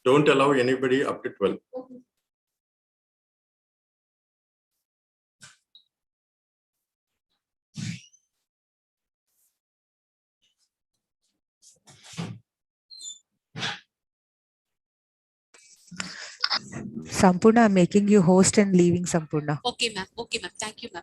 Don't allow anybody up to 12. Okay. Sampurna, I'm making you host and leaving Sampurna. Okay, ma'am. Okay, ma'am. Thank you, ma'am.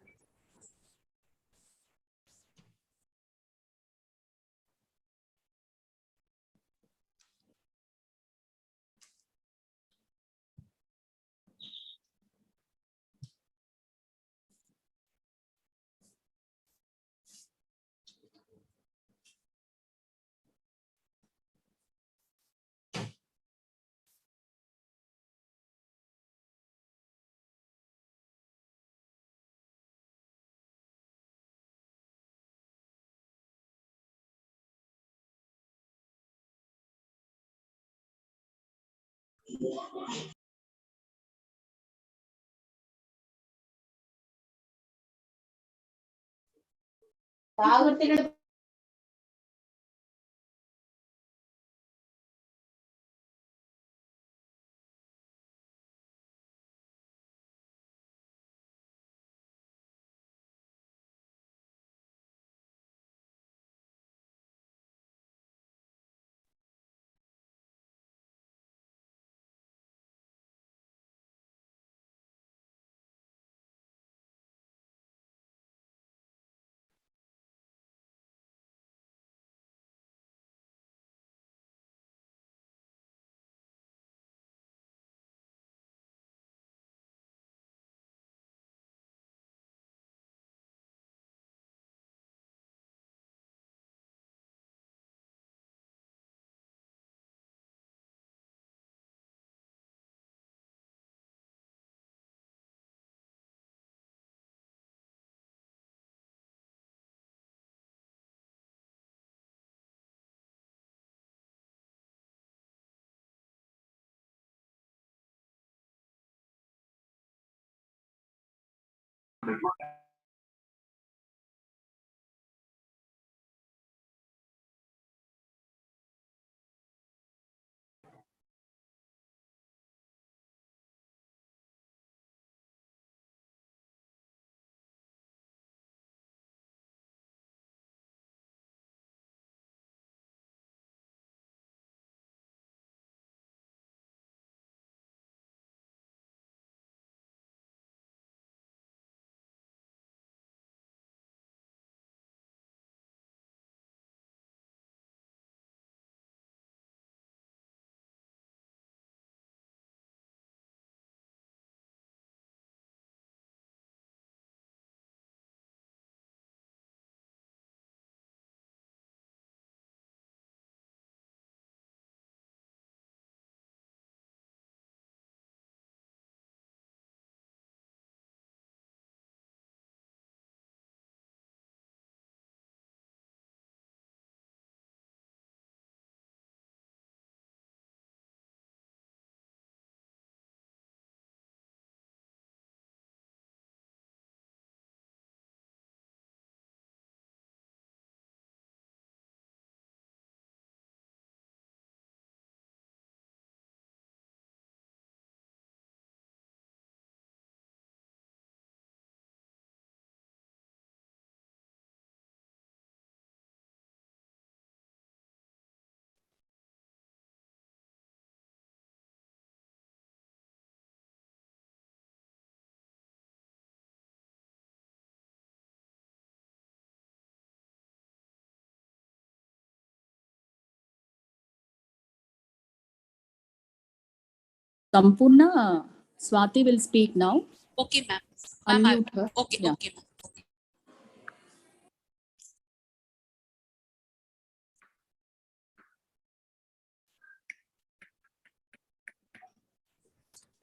Sampurna, Swati will speak now. Okay, ma'am. Unmute her. Okay, Yeah. okay, ma'am. Okay.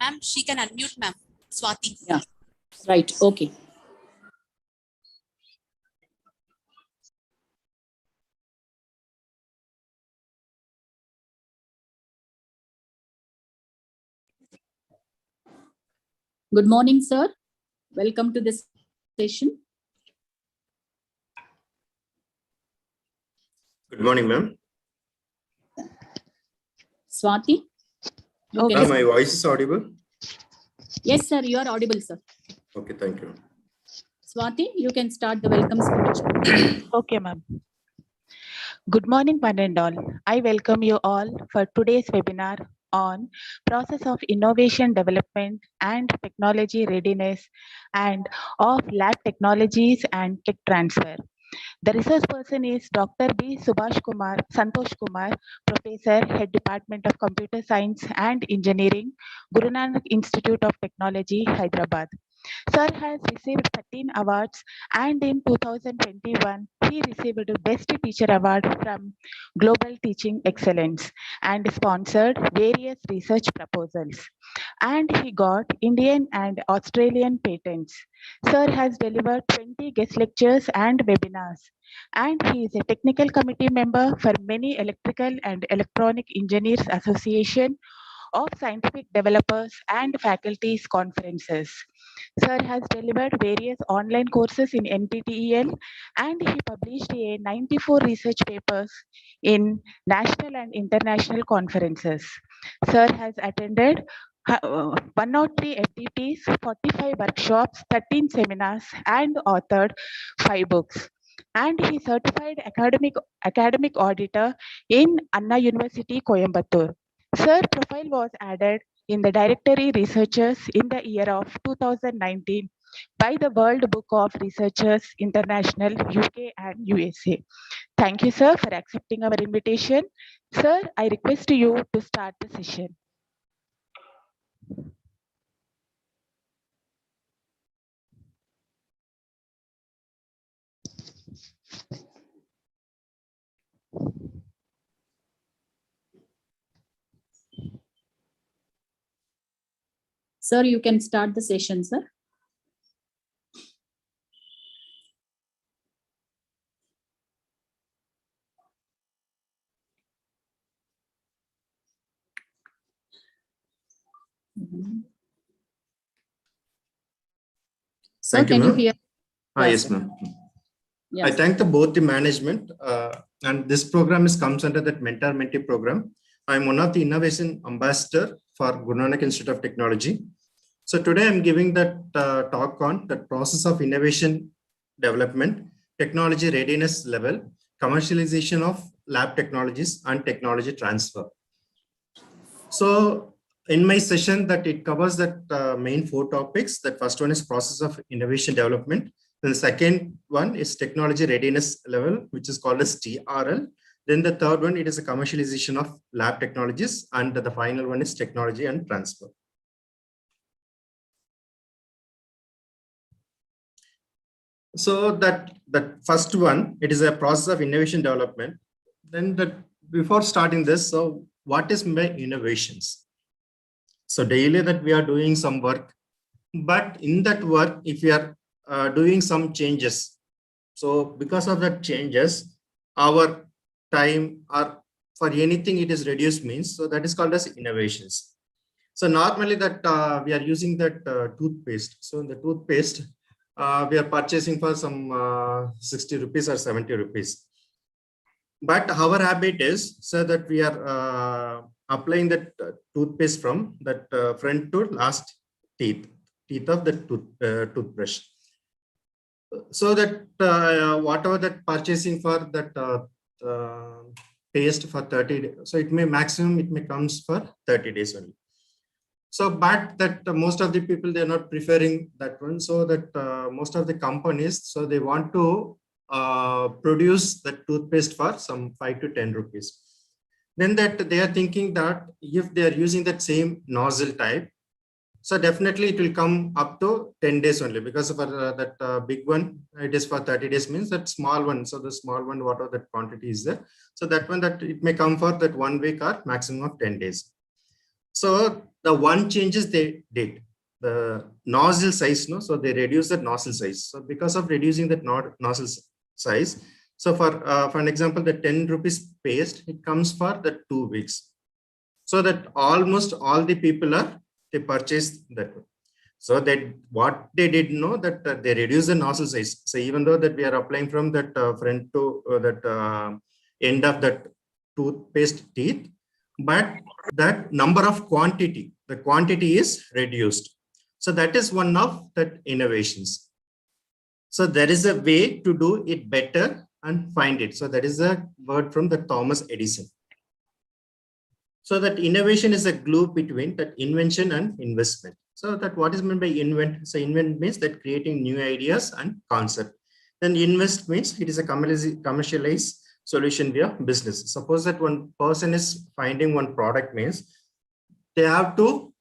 Ma'am, she can unmute, ma'am. Swati. Yeah. Right. Okay. Good morning, sir. Welcome to this session. Good morning, ma'am. Swati. You can- Ma'am, my voice is audible? Yes, sir, you are audible, sir. Okay, thank you. Swati, you can start the welcome speech. Okay, ma'am. Good morning, one and all. I welcome you all for today's webinar on process of innovation development and technology readiness and of lab technologies and tech transfer. The resource person is Dr. B. Santosh Kumar, Professor, Head Department of Computer Science and Engineering, Guru Nanak Institute of Technology, Hyderabad. Sir has received 13 awards and in 2021, he received the Best Teacher Award from Global Teaching Excellence and sponsored various research proposals. And he got Indian and Australian patents. Sir has delivered 20 guest lectures and webinars. And he is a technical committee member for many Electrical and Electronic Engineers Association of Scientific Developers and Faculties Conferences. Sir has delivered various online courses in NPTEL and he published 94 research papers in national and international conferences. Sir has attended 103 FDPs, 45 workshops, 13 seminars, and authored 5 books. And he certified academic auditor in Anna University, Coimbatore. Sir profile was added in the directory researchers in the year of 2019 by the World Book of Researchers International, UK and USA. Thank you, sir, for accepting our invitation. Sir, I request you to start the session. Sir, you can start the session, sir. Sir, Thank you, can you ma'am. hear? Yes, sir. ma'am. I Yes. thank both the management and this program comes under that mentor-mentee program. I'm one of the innovation ambassador for Guru Nanak Institute of Technology. So today I'm giving that talk on the process of innovation development, technology readiness level, commercialization of lab technologies and technology transfer. So in my session that it covers that main 4 topics. That first one is process of innovation development. Then the second one is technology readiness level, which is called as TRL. Then the third one, it is a commercialization of lab technologies. And the final one is technology and transfer. So that first one, it is a process of innovation development. Then before starting this, so what is my innovations? So daily that we are doing some work, but in that work, if we are doing some changes, so because of that changes, our time or for anything it is reduced means, so that is called as innovations. So normally that we are using that toothpaste. So in the toothpaste, we are purchasing for some 60 rupees or 70 rupees. But our habit is so that we are applying that toothpaste from that front to last teeth of the toothbrush. So that whatever that purchasing for that paste for 30 days, so it may maximum it may comes for 30 days only. So but that most of the people, they are not preferring that one. So that most of the companies, so they want to produce the toothpaste for some 5 to 10 rupees. Then that they are thinking that if they are using that same nozzle type, so definitely it will come up to 10 days only, because for that big one, it is for 30 days means that small one. So the small one, whatever that quantity is there. So that one, that it may come for that 1 week or maximum of 10 days. So the one changes they did, the nozzle size, no? So they reduce the nozzle size. So because of reducing that nozzle size, so for an example, the 10 rupees paste, it comes for the 2 weeks. So that almost all the people they purchased that one. So that what they did know that they reduce the nozzle size. So even though that we are applying from that front to that end of that toothpaste teeth, but that number of quantity, the quantity is reduced. So that is one of the innovations. So there is a way to do it better and find it. So that is a word from the Thomas Edison. So that innovation is a glue between that invention and investment. So that what is meant by invent? So invent means that creating new ideas and concept. Then invest means it is a commercialized solution via business. Suppose that one person is finding one product means they have to,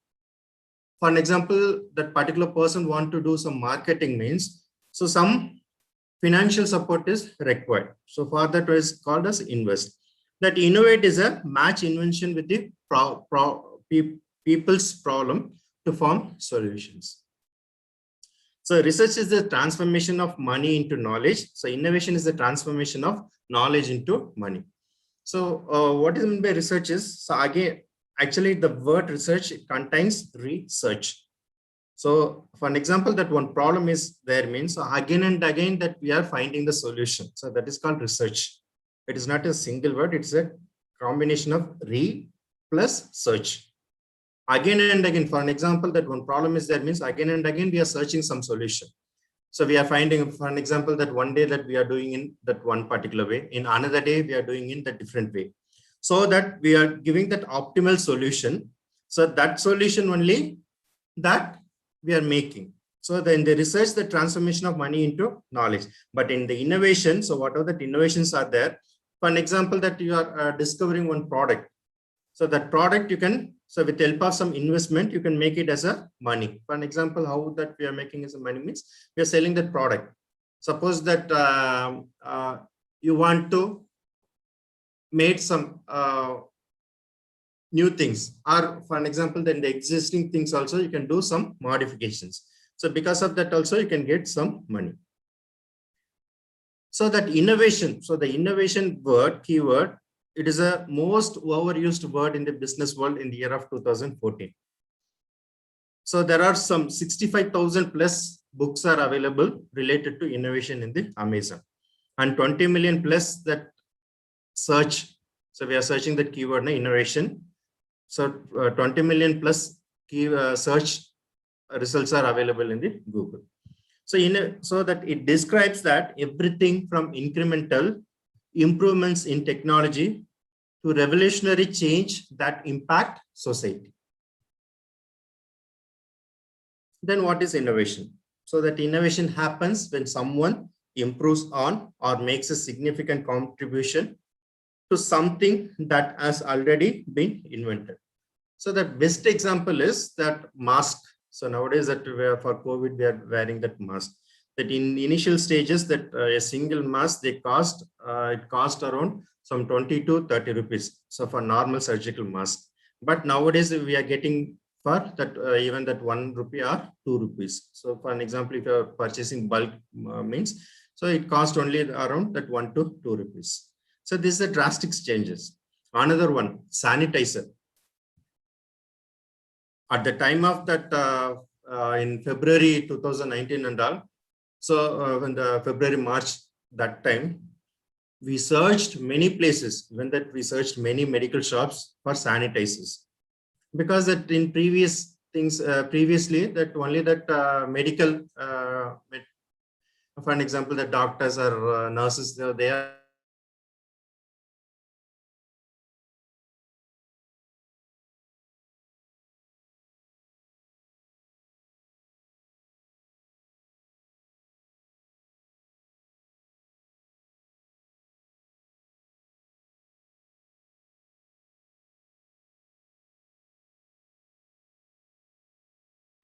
for an example, that particular person want to do some marketing means, so some financial support is required. So for that is called as invest. That innovate is a match invention with the people's problem to form solutions. So research is the transformation of money into knowledge. So innovation is the transformation of knowledge into money. So what is meant by research is, so again, actually the word research contains research. So for an example, that one problem is there means again and again that we are finding the solution. So that is called research. It is not a single word. It's a combination of re plus search. Again and again, for an example, that one problem is there means again and again we are searching some solution. So we are finding, for an example, that one day that we are doing in that one particular way, in another day we are doing in the different way. So that we are giving that optimal solution. So that solution only that we are making. So in the research, the transformation of money into knowledge. But in the innovation, so whatever the innovations are there, for an example, that you are discovering one product. So that product you can, so with the help of some investment, you can make it as a money. For an example, how that we are making as a money means we are selling that product. Suppose that you want to make some new things, or for an example, then the existing things also you can do some modifications. So because of that also you can get some money. So that innovation, so the innovation word, keyword, it is a most overused word in the business world in the year of 2014. So there are some 65,000 plus books are available related to innovation in the Amazon, and 20 million plus that search. So we are searching that keyword innovation. So 20 million plus search results are available in the Google. So so that it describes that everything from incremental improvements in technology to revolutionary change that impact society. Then what is innovation? So that innovation happens when someone improves on or makes a significant contribution to something that has already been invented. So the best example is that mask. So nowadays that for COVID, we are wearing that mask. That in initial stages, that a single mask, it cost around some 20 to 30 rupees. So for normal surgical mask. But nowadays we are getting for that even that 1 rupee or 2 rupees. So for an example, if you are purchasing bulk means, so it costs only around that 1 to 2 rupees. So this is a drastic changes. Another one, sanitizer. At the time of that in February 2019 and all, so when the February, March, that time, we searched many places, even that we searched many medical shops for sanitizers. Because that in previous things, previously that only that medical, for an example, the doctors or nurses, they are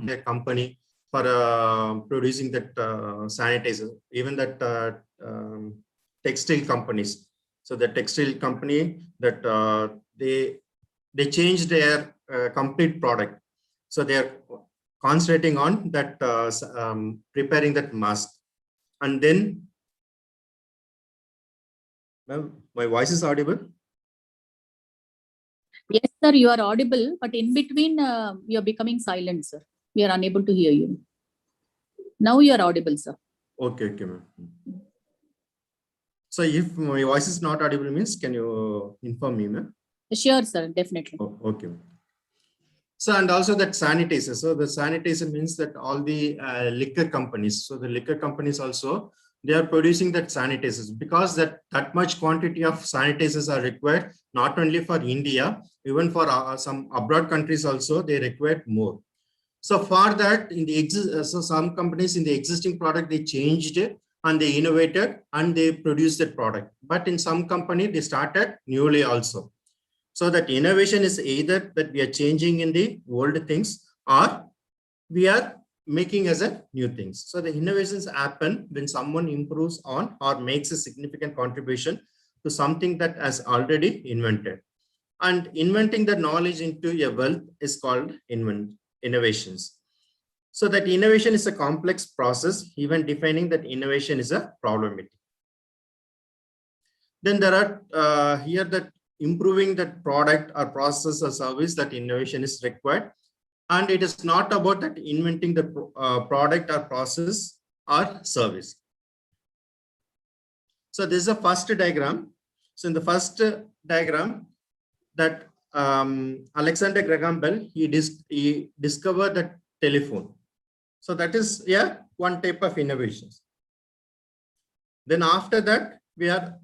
a company for producing that sanitizer, even that textile companies. So the textile company that they changed their complete product. So they are concentrating on that preparing that mask. And then my voice is audible. Yes, sir, you are audible, but in between you are becoming silent, sir. We are unable to hear you. Now you are audible, sir. Okay, ma'am. So if my voice is not audible means, can you inform me, ma'am? Sure, sir, definitely. Oh, okay. So, and also that sanitizer. So the sanitizer means that all the liquor companies, so the liquor companies also, they are producing that sanitizers because that much quantity of sanitizers are required, not only for India, even for some abroad countries also, they require more. So for that, in the so some companies in the existing product, they changed it and they innovated and they produced that product. But in some company, they started newly also. So that innovation is either that we are changing in the old things or we are making as a new things. So the innovations happen when someone improves on or makes a significant contribution to something that has already invented. And inventing the knowledge into a wealth is called innovations. So that innovation is a complex process, even defining that innovation is a problematic. Then there are here that improving that product or process or service, that innovation is required. And it is not about that inventing the product or process or service. So this is a first diagram. So in the first diagram, that Alexander Graham Bell, he discovered the telephone. So that is one type of innovations. Then after that, we have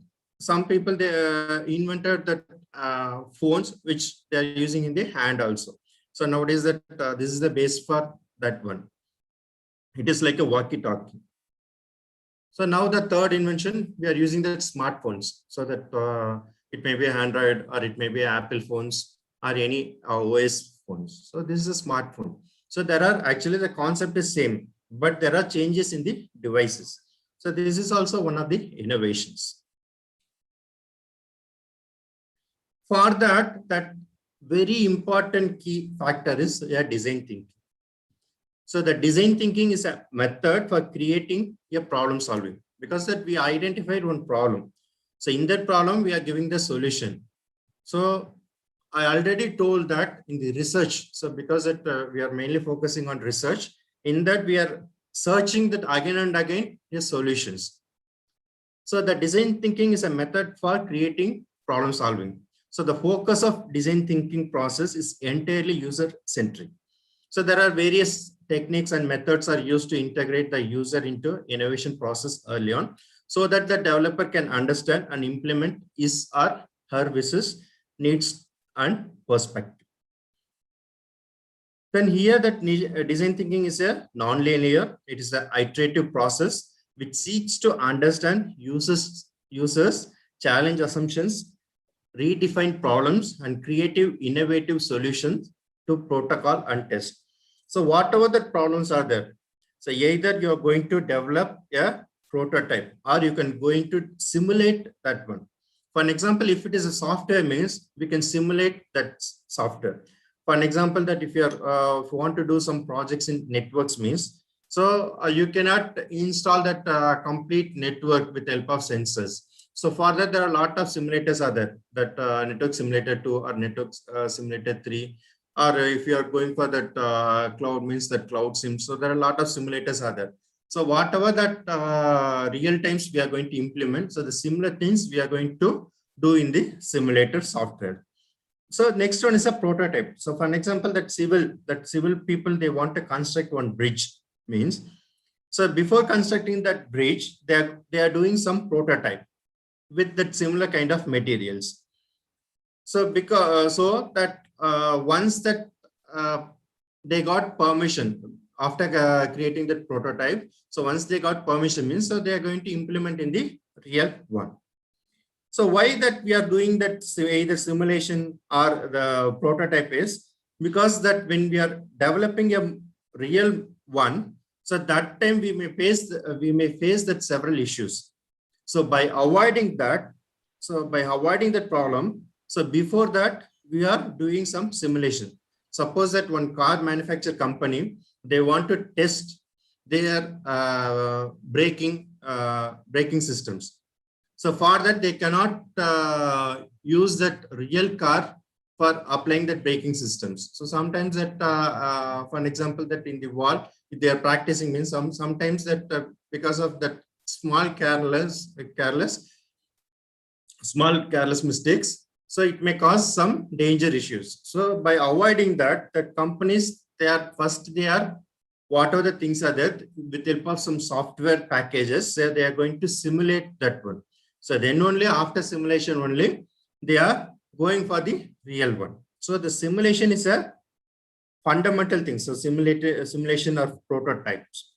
some people, they invented that phones which they are using in the hand also. So nowadays that this is the base for that one. It is like a walkie-talkie. So now the third invention, we are using the smartphones. So that it may be Android or it may be Apple phones or any OS phones. So this is a smartphone. So there are actually the concept is same, but there are changes in the devices. So this is also one of the innovations. For that very important key factor is design thinking. So the design thinking is a method for creating a problem solving, because that we identified one problem. So in that problem, we are giving the solution. So I already told that in the research. So because we are mainly focusing on research, in that we are searching that again and again the solutions. So the design thinking is a method for creating problem solving. So the focus of design thinking process is entirely user centric. So there are various techniques and methods are used to integrate the user into innovation process early on, so that the developer can understand and implement his or her wishes, needs and perspective. Then here that design thinking is a non-linear. It is an iterative process which seeks to understand users, challenge assumptions, redefine problems and creative innovative solutions to protocol and test. So whatever the problems are there, so either you're going to develop a prototype or you can going to simulate that one. For an example, if it is a software means we can simulate that software. For an example, that if you want to do some projects in networks means, so you cannot install that complete network with the help of sensors. So for that, there are a lot of simulators are there, that network simulator 2 or network simulator 3, or if you are going for that cloud means that cloud sim. So there are a lot of simulators are there. So whatever that real times we are going to implement, so the similar things we are going to do in the simulator software. So next one is a prototype. So for an example, that civil people, they want to construct one bridge means. So before constructing that bridge, they are doing some prototype with that similar kind of materials. So because once that they got permission after creating that prototype, so once they got permission means, so they are going to implement in the real one. So why that we are doing that either simulation or the prototype is because that when we are developing a real one, so that time we may face that several issues. So by avoiding that, problem, so before that we are doing some simulation. Suppose that one car manufacturer company, they want to test their braking systems. So for that, they cannot use that real car for applying that braking systems. So sometimes that, for an example, that in the wall, if they are practicing means sometimes that because of that small careless mistakes, So it may cause some danger issues. So by avoiding that, the companies, they are whatever the things are there, with the help of some software packages, so they are going to simulate that one. So then only after simulation only, they are going for the real one. So the simulation is a fundamental thing. So simulation of prototypes.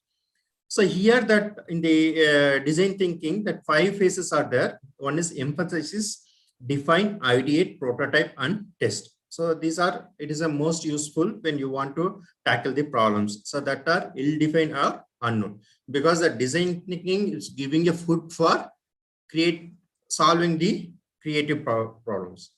So here that in the design thinking, that 5 phases are there. One is emphasize, define, ideate, prototype, and test. So these are, it is the most useful when you want to tackle the problems. So that are ill-defined or unknown, because the design thinking is giving a food for solving the creative problems.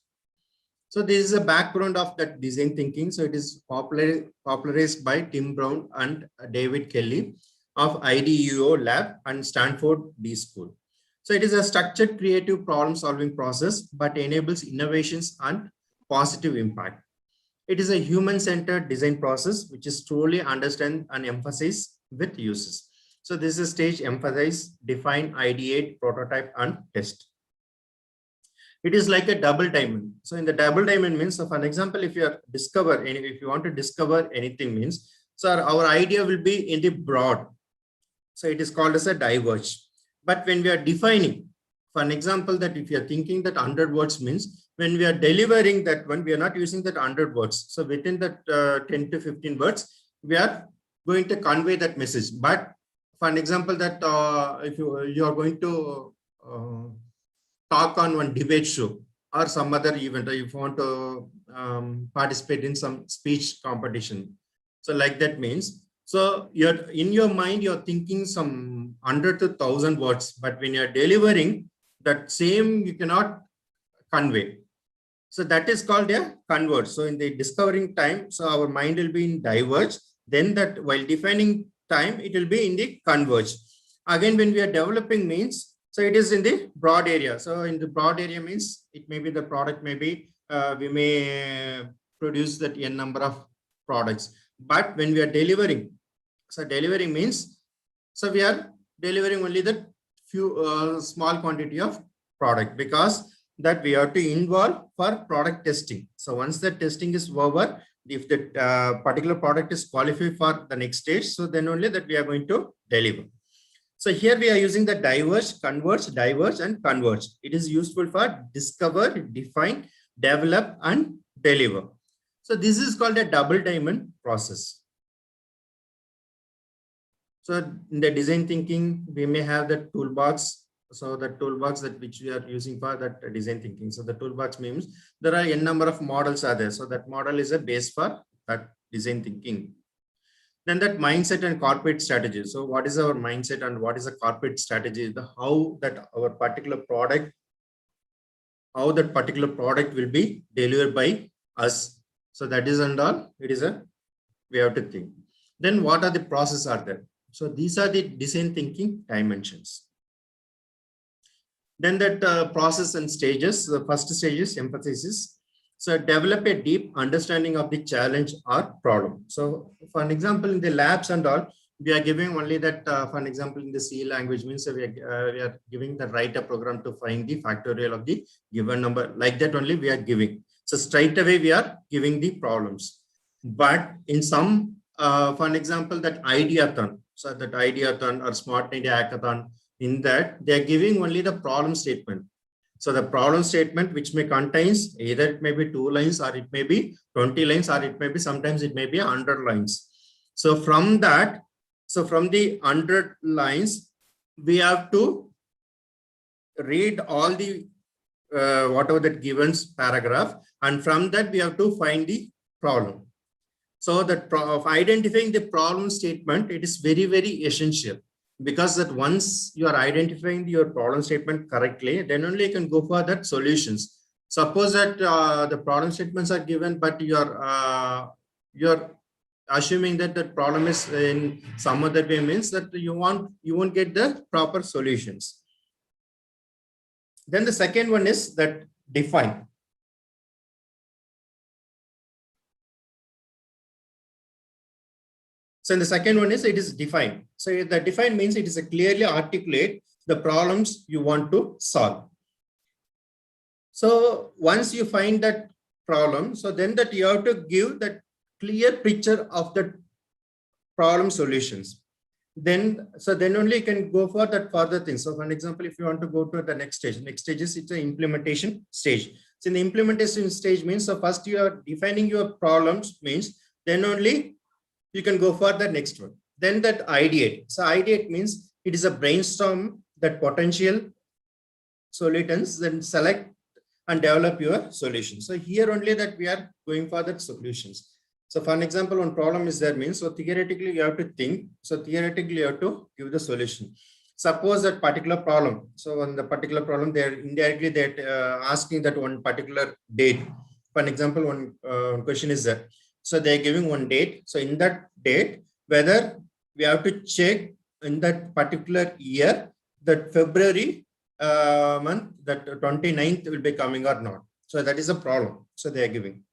So this is a background of that design thinking. So it is popularized by Tim Brown and David Kelly of IDEO Lab and Stanford D School. So it is a structured creative problem solving process, but enables innovations and positive impact. It is a human-centered design process, which is truly understand and emphasize with users. So this is stage: emphasize, define, ideate, prototype, and test. It is like a double diamond. So in the double diamond means, so for an example, if you want to discover anything means, so our idea will be in the broad. So it is called as a diverge. But when we are defining, for an example, that if you are thinking that 100 words means, when we are delivering that one, we are not using that 100 words. So within that 10 to 15 words, we are going to convey that message. But for an example, that if you are going to talk on one debate show or some other event, or if you want to participate in some speech competition. So like that means, so you're in your mind, you're thinking some 100 to 1,000 words, but when you're delivering that same, you cannot convey. So that is called a converge. So in the discovering time, so our mind will be in diverge. Then that while defining time, it will be in the converge. Again, when we are developing means, so it is in the broad area. So in the broad area means, it may be the product, maybe we may produce that n number of products. But when we are delivering, so delivering means, so we are delivering only the few small quantity of product, because that we have to involve for product testing. So once the testing is over, if the particular product is qualified for the next stage, so then only that we are going to deliver. So here we are using the diverge, converge, diverge, and converge. It is useful for discover, define, develop, and deliver. So this is called a double diamond process. So in the design thinking, we may have the toolbox. So the toolbox that which we are using for that design thinking. So the toolbox means there are n number of models are there. So that model is a base for that design thinking. Then that mindset and corporate strategy. So what is our mindset and what is the corporate strategy? How that our particular product, how that particular product will be delivered by us. So that is and all, it is a, we have to think. Then what are the processes are there? So these are the design thinking dimensions. Then that process and stages, the first stage is emphasis. So develop a deep understanding of the challenge or problem. So for an example, in the labs and all, we are giving only that, for an example, in the C language means we are giving the write a program to find the factorial of the given number. Like that only we are giving. So straight away we are giving the problems. But in some, for an example, that ideathon, so that ideathon or smart idea hackathon, in that they are giving only the problem statement. So the problem statement, which may contains either it may be 2 lines or it may be 20 lines or it may be sometimes it may be 100 lines. So from that, so from the 100 lines, we have to read all the whatever that given paragraph, and from that we have to find the problem. So that of identifying the problem statement, it is very, very essential, because that once you are identifying your problem statement correctly, then only you can go for that solutions. Suppose that the problem statements are given, but you're assuming that the problem is in some other way, means that you won't get the proper solutions. Then the second one is that define. So in the second one is it is define. So the define means it is a clearly articulate the problems you want to solve. So once you find that problem, so then that you have to give that clear picture of the problem solutions. Then only you can go for that further things. So for an example, if you want to go to the next stage is it's an implementation stage. So in the implementation stage means, so first you are defining your problems means, then only you can go for the next one. Then that ideate. So ideate means it is a brainstorm that potential solutions, then select and develop your solution. So here only that we are going for that solutions. So for an example, one problem is there means, so theoretically you have to think. So theoretically you have to give the solution. Suppose that particular problem. So on the particular problem, they're indirectly they're asking that one particular date. For an example, one question is that. So they're giving one date. So in that date, whether we have to check in that particular year, that February month, that 29th will be coming or not. So that is a problem. So they are giving.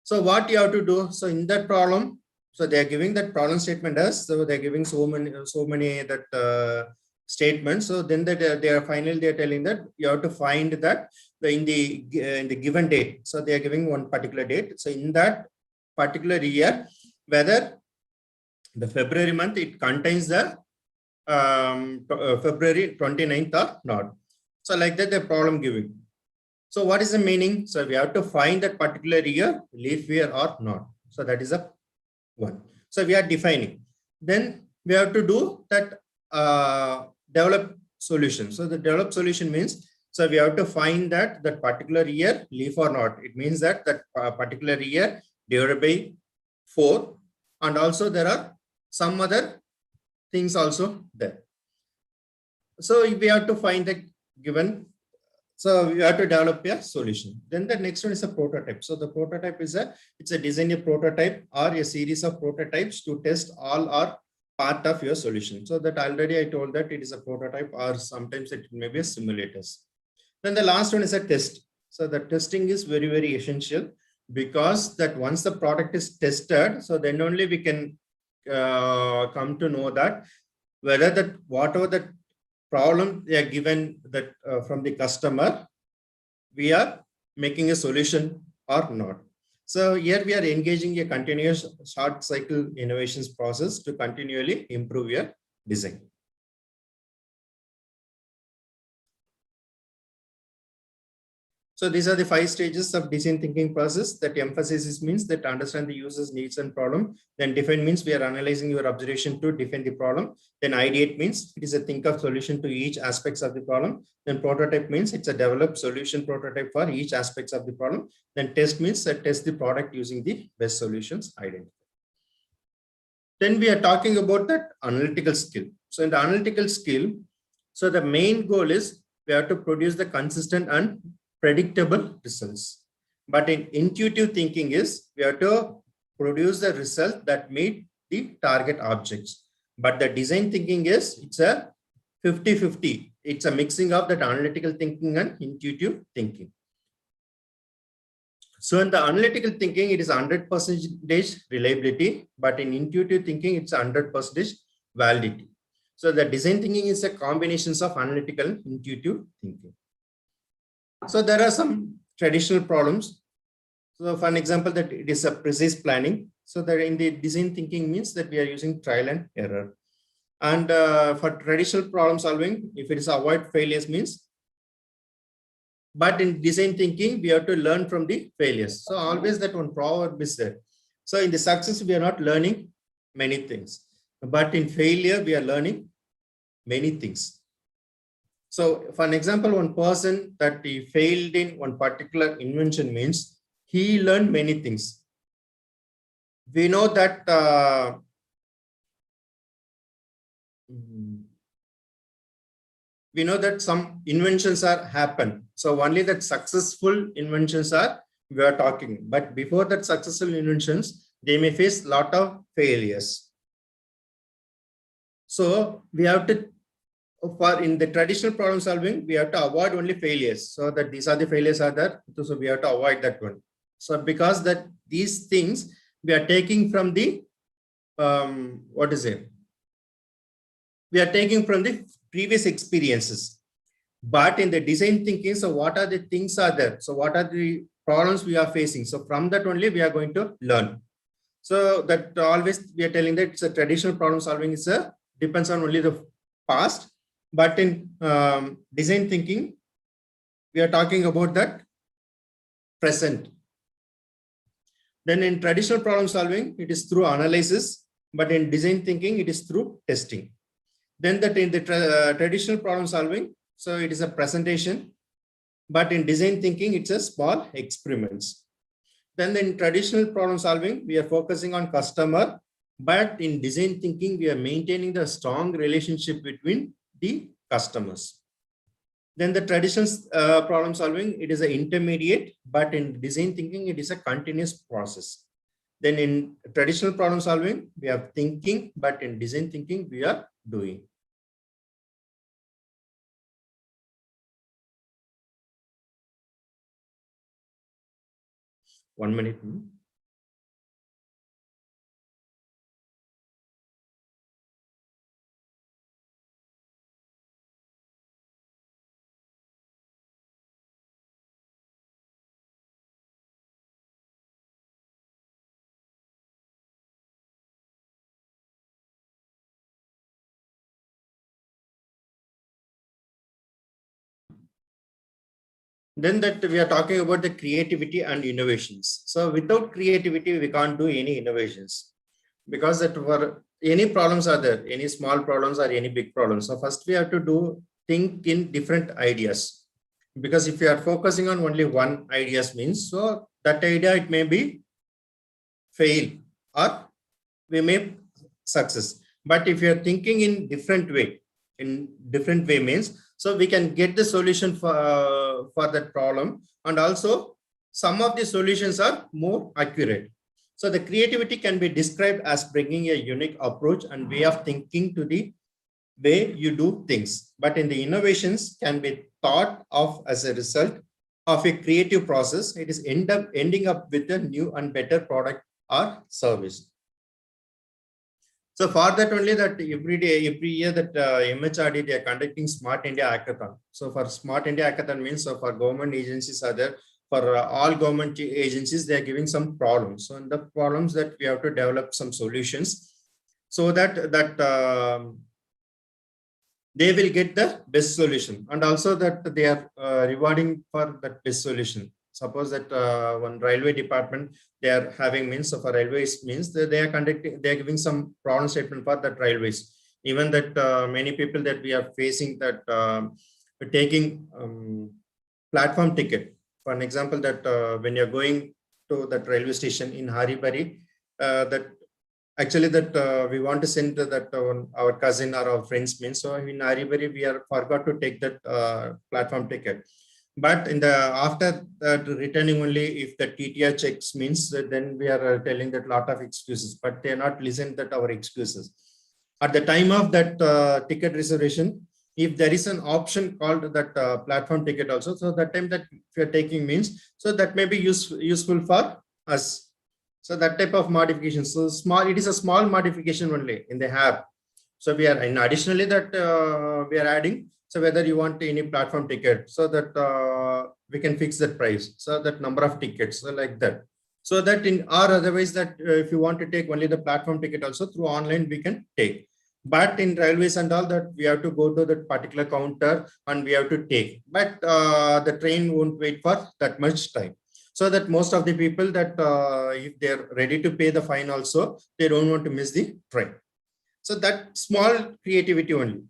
So what you have to do, so in that problem, so they are giving that problem statement as, so they're giving so many that statements. So then that they are finally they're telling that you have to find that in the given date. So they are giving one particular date. So in that particular year, whether the February month it contains the February 29th or not. So like that the problem giving. So what is the meaning? So we have to find that particular year, leaf year or not. So that is a one. So we are defining. Then we have to do that develop solution. So the develop solution means, so we have to find that particular year, leaf or not. It means that particular year divided by 4. And also there are some other things also there. So we have to find the given. So we have to develop a solution. Then the next one is a prototype. So the prototype is it's a design a prototype or a series of prototypes to test all or part of your solution. So that already I told that it is a prototype, or sometimes it may be a simulators. Then the last one is a test. So the testing is very, very essential, because that once the product is tested, so then only we can come to know that whether that whatever the problem they are given that from the customer, we are making a solution or not. So here we are engaging a continuous short cycle innovations process to continually improve your design. So these are the 5 stages of design thinking process. That emphasis means that understand the user's needs and problem. Then define means we are analyzing your observation to define the problem. Then ideate means it is a think of solution to each aspects of the problem. Then prototype means it's a develop solution prototype for each aspects of the problem. Then test means that test the product using the best solutions identified. Then we are talking about that analytical skill. So in the analytical skill, so the main goal is we have to produce the consistent and predictable results. But in intuitive thinking is we have to produce the result that meet the target objects. But the design thinking is it's a 50-50. It's a mixing of that analytical thinking and intuitive thinking. So in the analytical thinking, it is 100% reliability, but in intuitive thinking, it's 100% validity. So the design thinking is a combination of analytical and intuitive thinking. So there are some traditional problems. So for an example, that it is a precise planning. So that in the design thinking means that we are using trial and error. And for traditional problem solving, if it is avoid failures means, but in design thinking, we have to learn from the failures. So always that one proverb is there. So in the success, we are not learning many things, but in failure, we are learning many things. So for an example, one person that he failed in one particular invention means he learned many things. We know that some inventions are happen. So only that successful inventions are we are talking. But before that successful inventions, they may face a lot of failures. So we have to, for in the traditional problem solving, we have to avoid only failures. So that these are the failures are there. So we have to avoid that one. So because that these things we are taking from the we are taking from the previous experiences. But in the design thinking, so what are the things are there? So what are the problems we are facing? So from that only we are going to learn. So that always we are telling that it's a traditional problem solving is a depends on only the past. But in design thinking, we are talking about that present. Then in traditional problem solving, it is through analysis, but in design thinking, it is through testing. Then that in the traditional problem solving, so it is a presentation, but in design thinking, it's a small experiments. Then in traditional problem solving, we are focusing on customer, but in design thinking, we are maintaining the strong relationship between the customers. Then the traditional problem solving, it is an intermediate, but in design thinking, it is a continuous process. Then in traditional problem solving, we are thinking, but in design thinking, we are doing. One minute. Then that we are talking about the creativity and innovations. So without creativity, we can't do any innovations, because that for any problems are there, any small problems or any big problems. So first we have to think in different ideas, because if you are focusing on only one ideas means, so that idea, it may be fail or we may success. But if you are thinking in different way means, so we can get the solution for that problem, and also some of the solutions are more accurate. So the creativity can be described as bringing a unique approach and way of thinking to the way you do things. But in the innovations can be thought of as a result of a creative process. It is ending up with a new and better product or service. So for that only, that every year that MHRD, they are conducting Smart India Hackathon. So for Smart India Hackathon means, so for government agencies are there, for all government agencies, they are giving some problems. So in the problems that we have to develop some solutions, so that they will get the best solution, and also that they are rewarding for that best solution. Suppose that one railway department, they are having means of a railways means they are giving some problem statement for that railways. Even that many people that we are facing that taking platform ticket. For an example, that when you're going to that railway station in Haribari, that actually that we want to send that our cousin or our friends means, so in Haribari we are forgot to take that platform ticket. But in the after that returning only, if the TTR checks means, then we are telling that lot of excuses, but they are not listening that our excuses. At the time of that ticket reservation, if there is an option called that platform ticket also, so that time that if you're taking means, so that may be useful for us. So that type of modification. So small, it is a small modification only in the app. So we are, and additionally that we are adding. So whether you want any platform ticket, so that we can fix that price. So that number of tickets, so like that. So that in, or otherwise that if you want to take only the platform ticket also through online, we can take. But in railways and all that, we have to go to that particular counter and we have to take. But the train won't wait for that much time. So that most of the people that if they're ready to pay the fine also, they don't want to miss the train. So that small creativity only.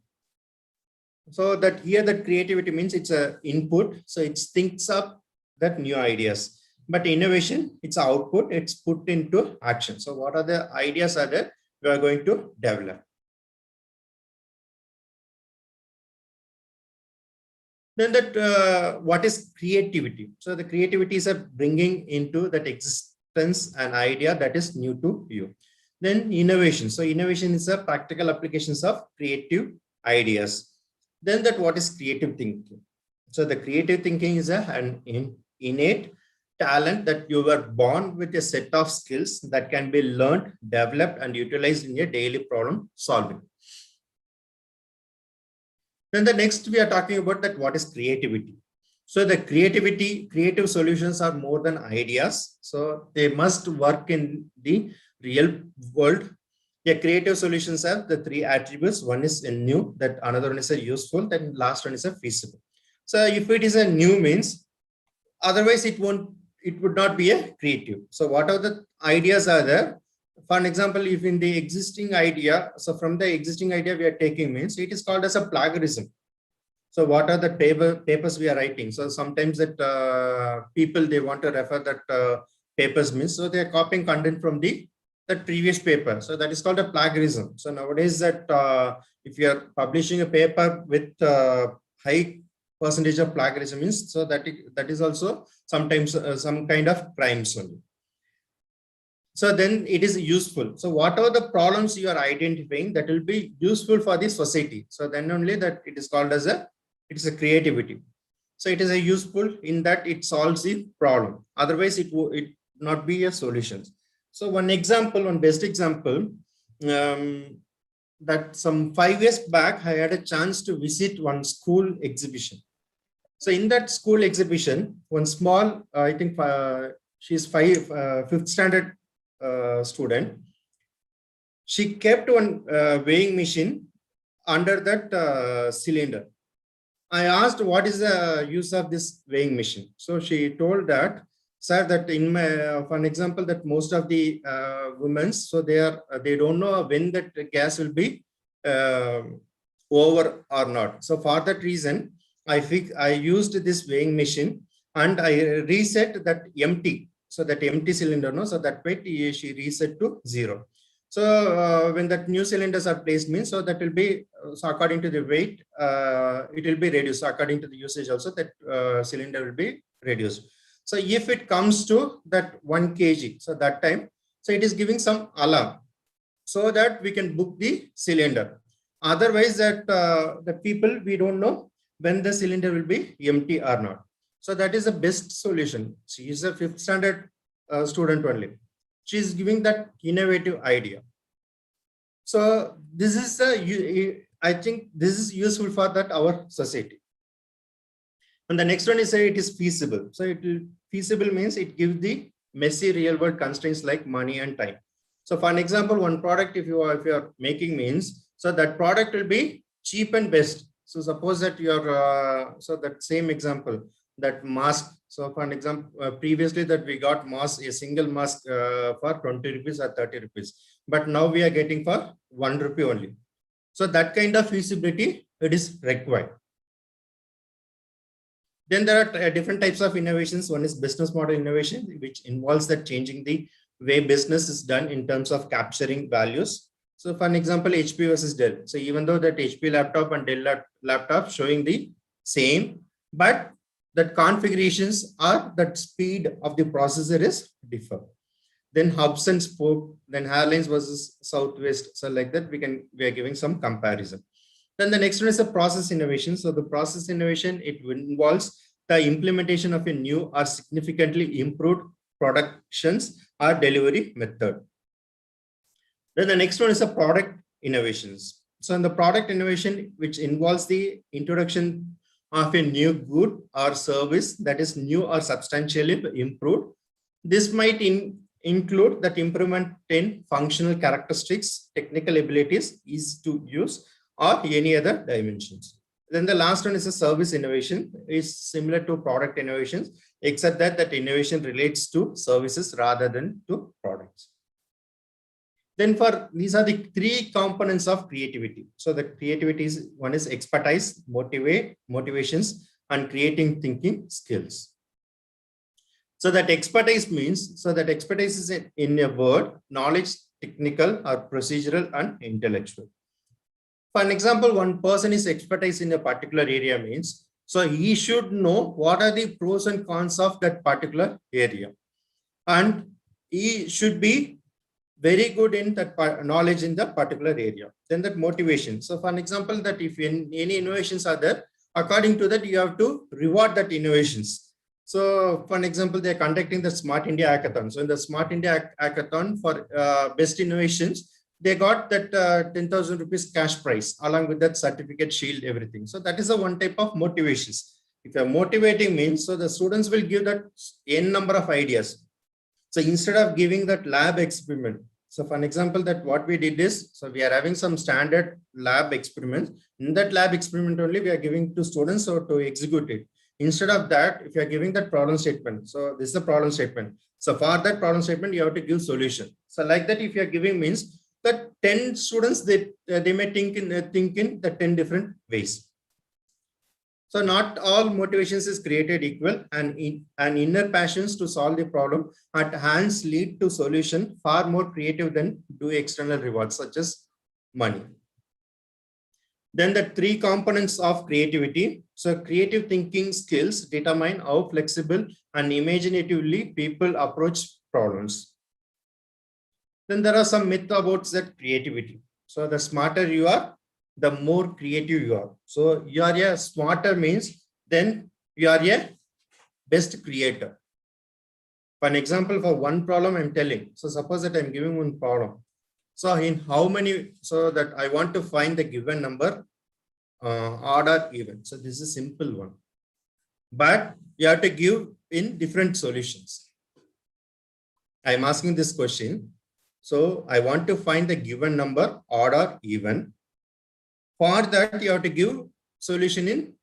So that here that creativity means it's a input. So it thinks up that new ideas. But innovation, it's output, it's put into action. So what are the ideas are there we are going to develop? Then that what is creativity? So the creativity is a bringing into that existence an idea that is new to you. Then innovation. So innovation is a practical applications of creative ideas. Then that what is creative thinking? So the creative thinking is an innate talent that you were born with a set of skills that can be learned, developed, and utilized in your daily problem solving. Then the next we are talking about that what is creativity. So the creative solutions are more than ideas. So they must work in the real world. Yeah, creative solutions have the three attributes. One is a new, that another one is a useful, then last one is a feasible. So if it is a new means, otherwise it would not be a creative. So what are the ideas are there? For an example, if in the existing idea, so from the existing idea we are taking means it is called as a plagiarism. So what are the papers we are writing? So sometimes that people, they want to refer that papers means, so they are copying content from the previous paper. So that is called a plagiarism. So nowadays that if you are publishing a paper with high percentage of plagiarism means, so that is also sometimes some kind of crimes only. So then it is useful. So what are the problems you are identifying that will be useful for the society? So then only that it is called as a creativity. So it is a useful in that it solves the problem. Otherwise it not be a solution. So one best example, that some 5 years back, I had a chance to visit one school exhibition. So in that school exhibition, one small, I think she's fifth standard student, she kept one weighing machine under that cylinder. I asked what is the use of this weighing machine. So she told that, sir, that in my, for an example, that most of the women, so they don't know when that gas will be over or not. So for that reason, I used this weighing machine and I reset that empty. So that empty cylinder, no, so that way she reset to 0. So when that new cylinders are placed means, so that will be, so according to the weight, it will be reduced. So according to the usage also, that cylinder will be reduced. So if it comes to that 1 kg, so that time, so it is giving some alarm so that we can book the cylinder. Otherwise that the people, we don't know when the cylinder will be empty or not. So that is the best solution. She is a 5th standard student only. She is giving that innovative idea. So this is I think this is useful for that our society. And the next one is say it is feasible. So feasible means it gives the messy real world constraints like money and time. So for an example, one product if you are making means, so that product will be cheap and best. So suppose that you're so that same example, that mask. So for an example, previously that we got mask, a single mask for 20 rupees or 30 rupees, but now we are getting for 1 rupee only. So that kind of feasibility, it is required. Then there are different types of innovations. One is business model innovation, which involves that changing the way business is done in terms of capturing values. So for an example, HP versus Dell. So even though that HP laptop and Dell laptop showing the same, but that configurations are that speed of the processor is different. Then hubs and spoke, then airlines versus Southwest. So like that, we are giving some comparison. Then the next one is a process innovation. So the process innovation, it involves the implementation of a new or significantly improved productions or delivery method. Then the next one is a product innovations. So in the product innovation, which involves the introduction of a new good or service that is new or substantially improved. This might include that improvement in functional characteristics, technical abilities, ease to use, or any other dimensions. Then the last one is a service innovation. Is similar to product innovations, except that innovation relates to services rather than to products. Then for these are the 3 components of creativity. So the creativity is one is expertise, motivations, and creating thinking skills. So that expertise means, so that expertise is in a word, knowledge, technical or procedural and intellectual. For an example, one person is expertise in a particular area means, so he should know what are the pros and cons of that particular area. And he should be very good in that knowledge in the particular area. Then that motivation. So for an example, that if any innovations are there, according to that, you have to reward that innovations. So for an example, they're conducting the Smart India Hackathon. So in the Smart India Hackathon for best innovations, they got that 10,000 rupees cash prize along with that certificate, shield, everything. So that is a one type of motivations. If you're motivating means, so the students will give that n number of ideas. So instead of giving that lab experiment, so for an example, that what we did is, so we are having some standard lab experiments. In that lab experiment only, we are giving to students so to execute it. Instead of that, if you are giving that problem statement, so this is the problem statement. So for that problem statement, you have to give solution. So like that, if you are giving means that 10 students, they may think in the 10 different ways. So not all motivations is created equal, and inner passions to solve the problem at hands lead to solution far more creative than do external rewards such as money. Then the three components of creativity. So creative thinking skills determine how flexible and imaginatively people approach problems. Then there are some myths about that creativity. So the smarter you are, the more creative you are. So you are a smarter means then you are a best creator. For an example, for one problem I'm telling. So suppose that I'm giving one problem. So in how many, so that I want to find the given number, odd or even. So this is a simple one. But you have to give in different solutions. I'm asking this question. So I want to find the given number, odd or even. For that, you have to give solution in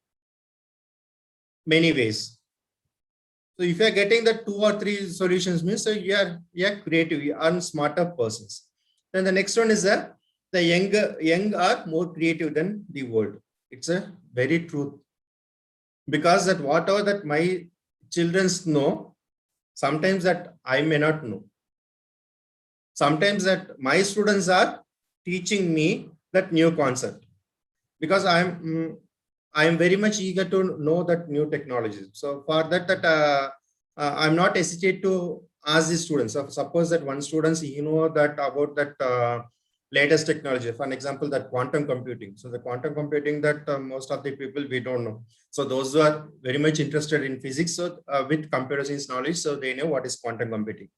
many ways. So if you are getting the 2 or 3 solutions means, so you are creative, you are smarter persons. Then the next one is that the young are more creative than the old. It's a very truth. Because that whatever that my children know, sometimes that I may not know. Sometimes that my students are teaching me that new concept. Because I am very much eager to know that new technologies. So for that, I'm not hesitate to ask the students. So suppose that one student that about that latest technology. For an example, that quantum computing. So the quantum computing that most of the people we don't know. So those who are very much interested in physics, so with computer science knowledge, so they know what is quantum computing.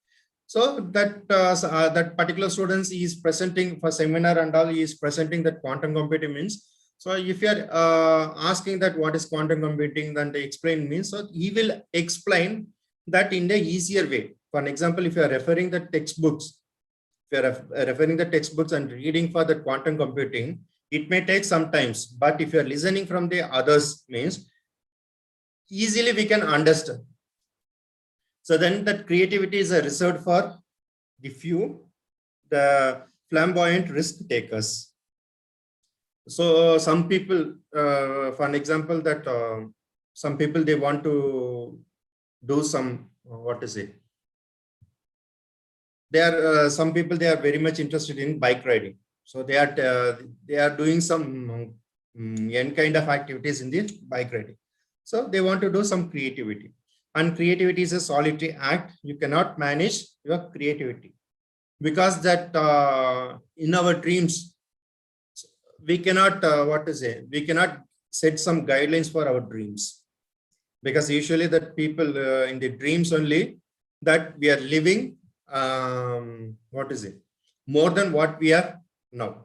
So that that particular students is presenting for seminar and all, he is presenting that quantum computing means. So if you are asking that what is quantum computing, then they explain means, so he will explain that in the easier way. For an example, if you are referring the textbooks, if you are referring the textbooks and reading for the quantum computing, it may take some times, but if you are listening from the others means, easily we can understand. So then that creativity is reserved for the few, the flamboyant risk takers. So some people, for an example, that some people, they want to do some, what is it? They are some people, they are very much interested in bike riding. So they are doing some any kind of activities in the bike riding. So they want to do some creativity. And creativity is a solitary act. You cannot manage your creativity because that in our dreams, we cannot, we cannot set some guidelines for our dreams, because usually that people in the dreams only that we are living, more than what we are now.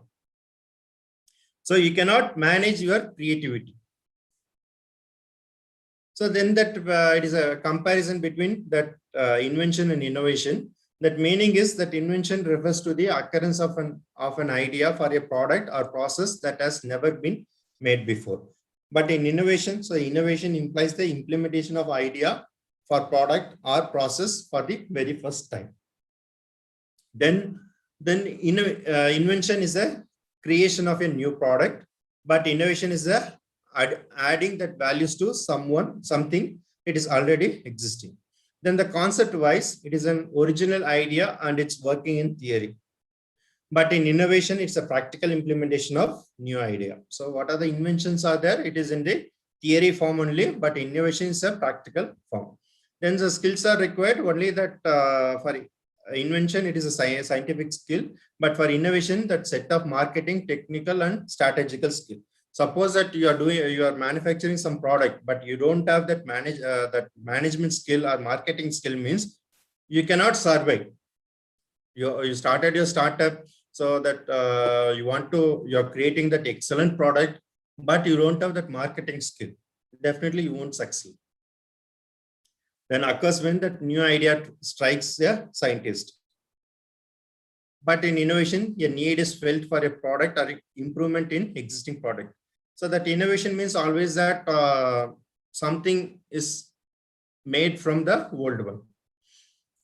So you cannot manage your creativity. So then that it is a comparison between that invention and innovation. That meaning is that invention refers to the occurrence of an idea for a product or process that has never been made before. But in innovation, so innovation implies the implementation of idea for product or process for the very first time. Then invention is a creation of a new product, but innovation is a adding that values to something it is already existing. Then the concept wise, it is an original idea and it's working in theory. But in innovation, it's a practical implementation of new idea. So what are the inventions are there? It is in the theory form only, but innovation is a practical form. Then the skills are required only that for invention, it is a scientific skill, but for innovation, that set of marketing, technical and strategical skill. Suppose that you are manufacturing some product, but you don't have that management skill or marketing skill means you cannot survive. You started your startup, So that you're creating that excellent product, but you don't have that marketing skill, definitely you won't succeed. Then occurs when that new idea strikes a scientist. But in innovation, a need is felt for a product or improvement in existing product. So that innovation means always that something is made from the old one.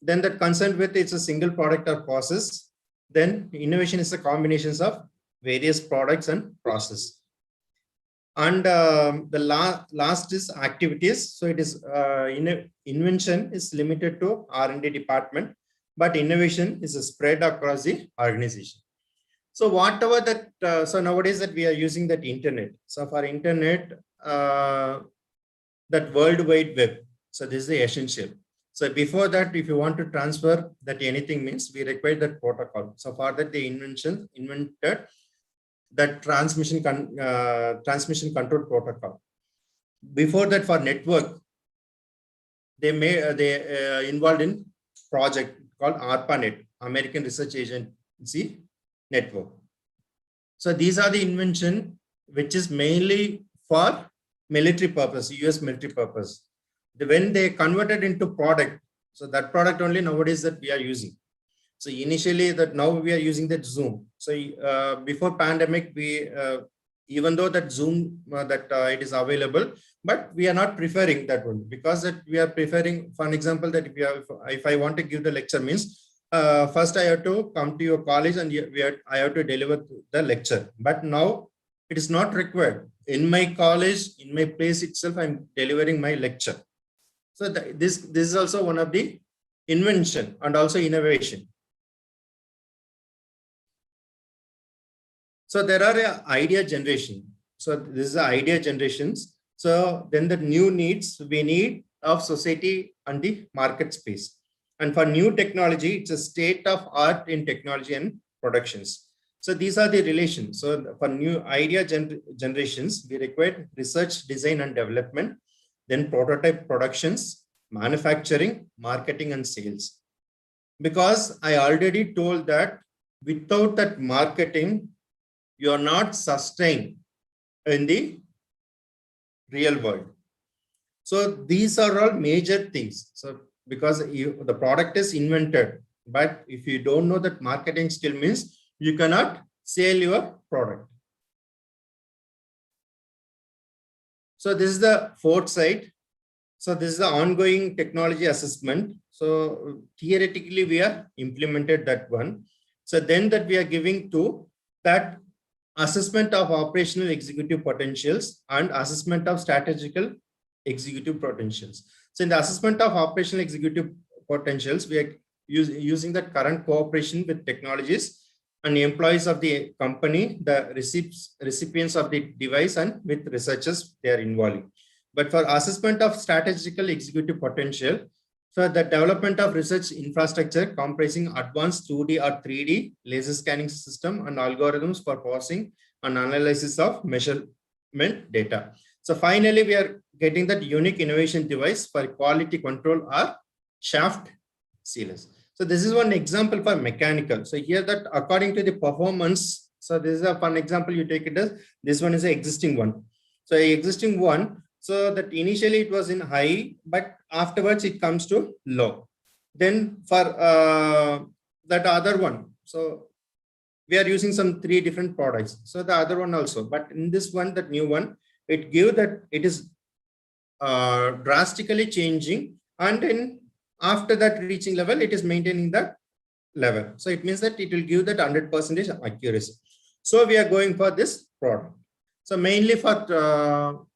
Then that concerned with it's a single product or process. Then innovation is a combination of various products and process. And the last is activities. So it is invention is limited to R&D department, but innovation is spread across the organization. So whatever that, so nowadays that we are using that internet. So for internet, that World Wide Web. So this is the essential. So before that, if you want to transfer that anything means we require that protocol. So for that, the invented that transmission control protocol. Before that, for network, they involved in project called ARPANET, American Research Agency Network. So these are the invention which is mainly for military purpose, US military purpose. When they converted into product, so that product only nowadays that we are using. So initially that now we are using that Zoom. So before pandemic, we even though that Zoom it is available, but we are not preferring that one because that we are preferring, for an example, that if I want to give the lecture means first I have to come to your college and I have to deliver the lecture. But now it is not required. In my college, in my place itself, I'm delivering my lecture. So this is also one of the invention and also innovation. So there are idea generation. So this is the idea generations. So then the new needs we need of society and the market space. And for new technology, it's a state of art in technology and productions. So these are the relations. So for new idea generations, we require research, design and development, then prototype productions, manufacturing, marketing and sales. Because I already told that without that marketing, you are not sustained in the real world. So these are all major things. So because the product is invented, but if you don't know that marketing skill means you cannot sell your product. So this is the fourth side. So this is the ongoing technology assessment. So theoretically we are implemented that one. So then that we are giving to that assessment of operational executive potentials and assessment of strategical executive potentials. So in the assessment of operational executive potentials, we are using the current cooperation with technologies and employees of the company, the recipients of the device and with researchers they are involving. But for assessment of strategical executive potential, so the development of research infrastructure comprising advanced 2D or 3D laser scanning system and algorithms for parsing and analysis of measurement data. So finally, we are getting that unique innovation device for quality control or shaft sealers. So this is one example for mechanical. So here that according to the performance, so this is a fun example you take it as, this one is an existing one. So existing one, so that initially it was in high, but afterwards it comes to low. Then for that other one, so we are using some 3 different products. So the other one also, but in this one, that new one, it gives that it is drastically changing, and then after that reaching level, it is maintaining that level. So it means that it will give that 100% accuracy. So we are going for this product. So mainly for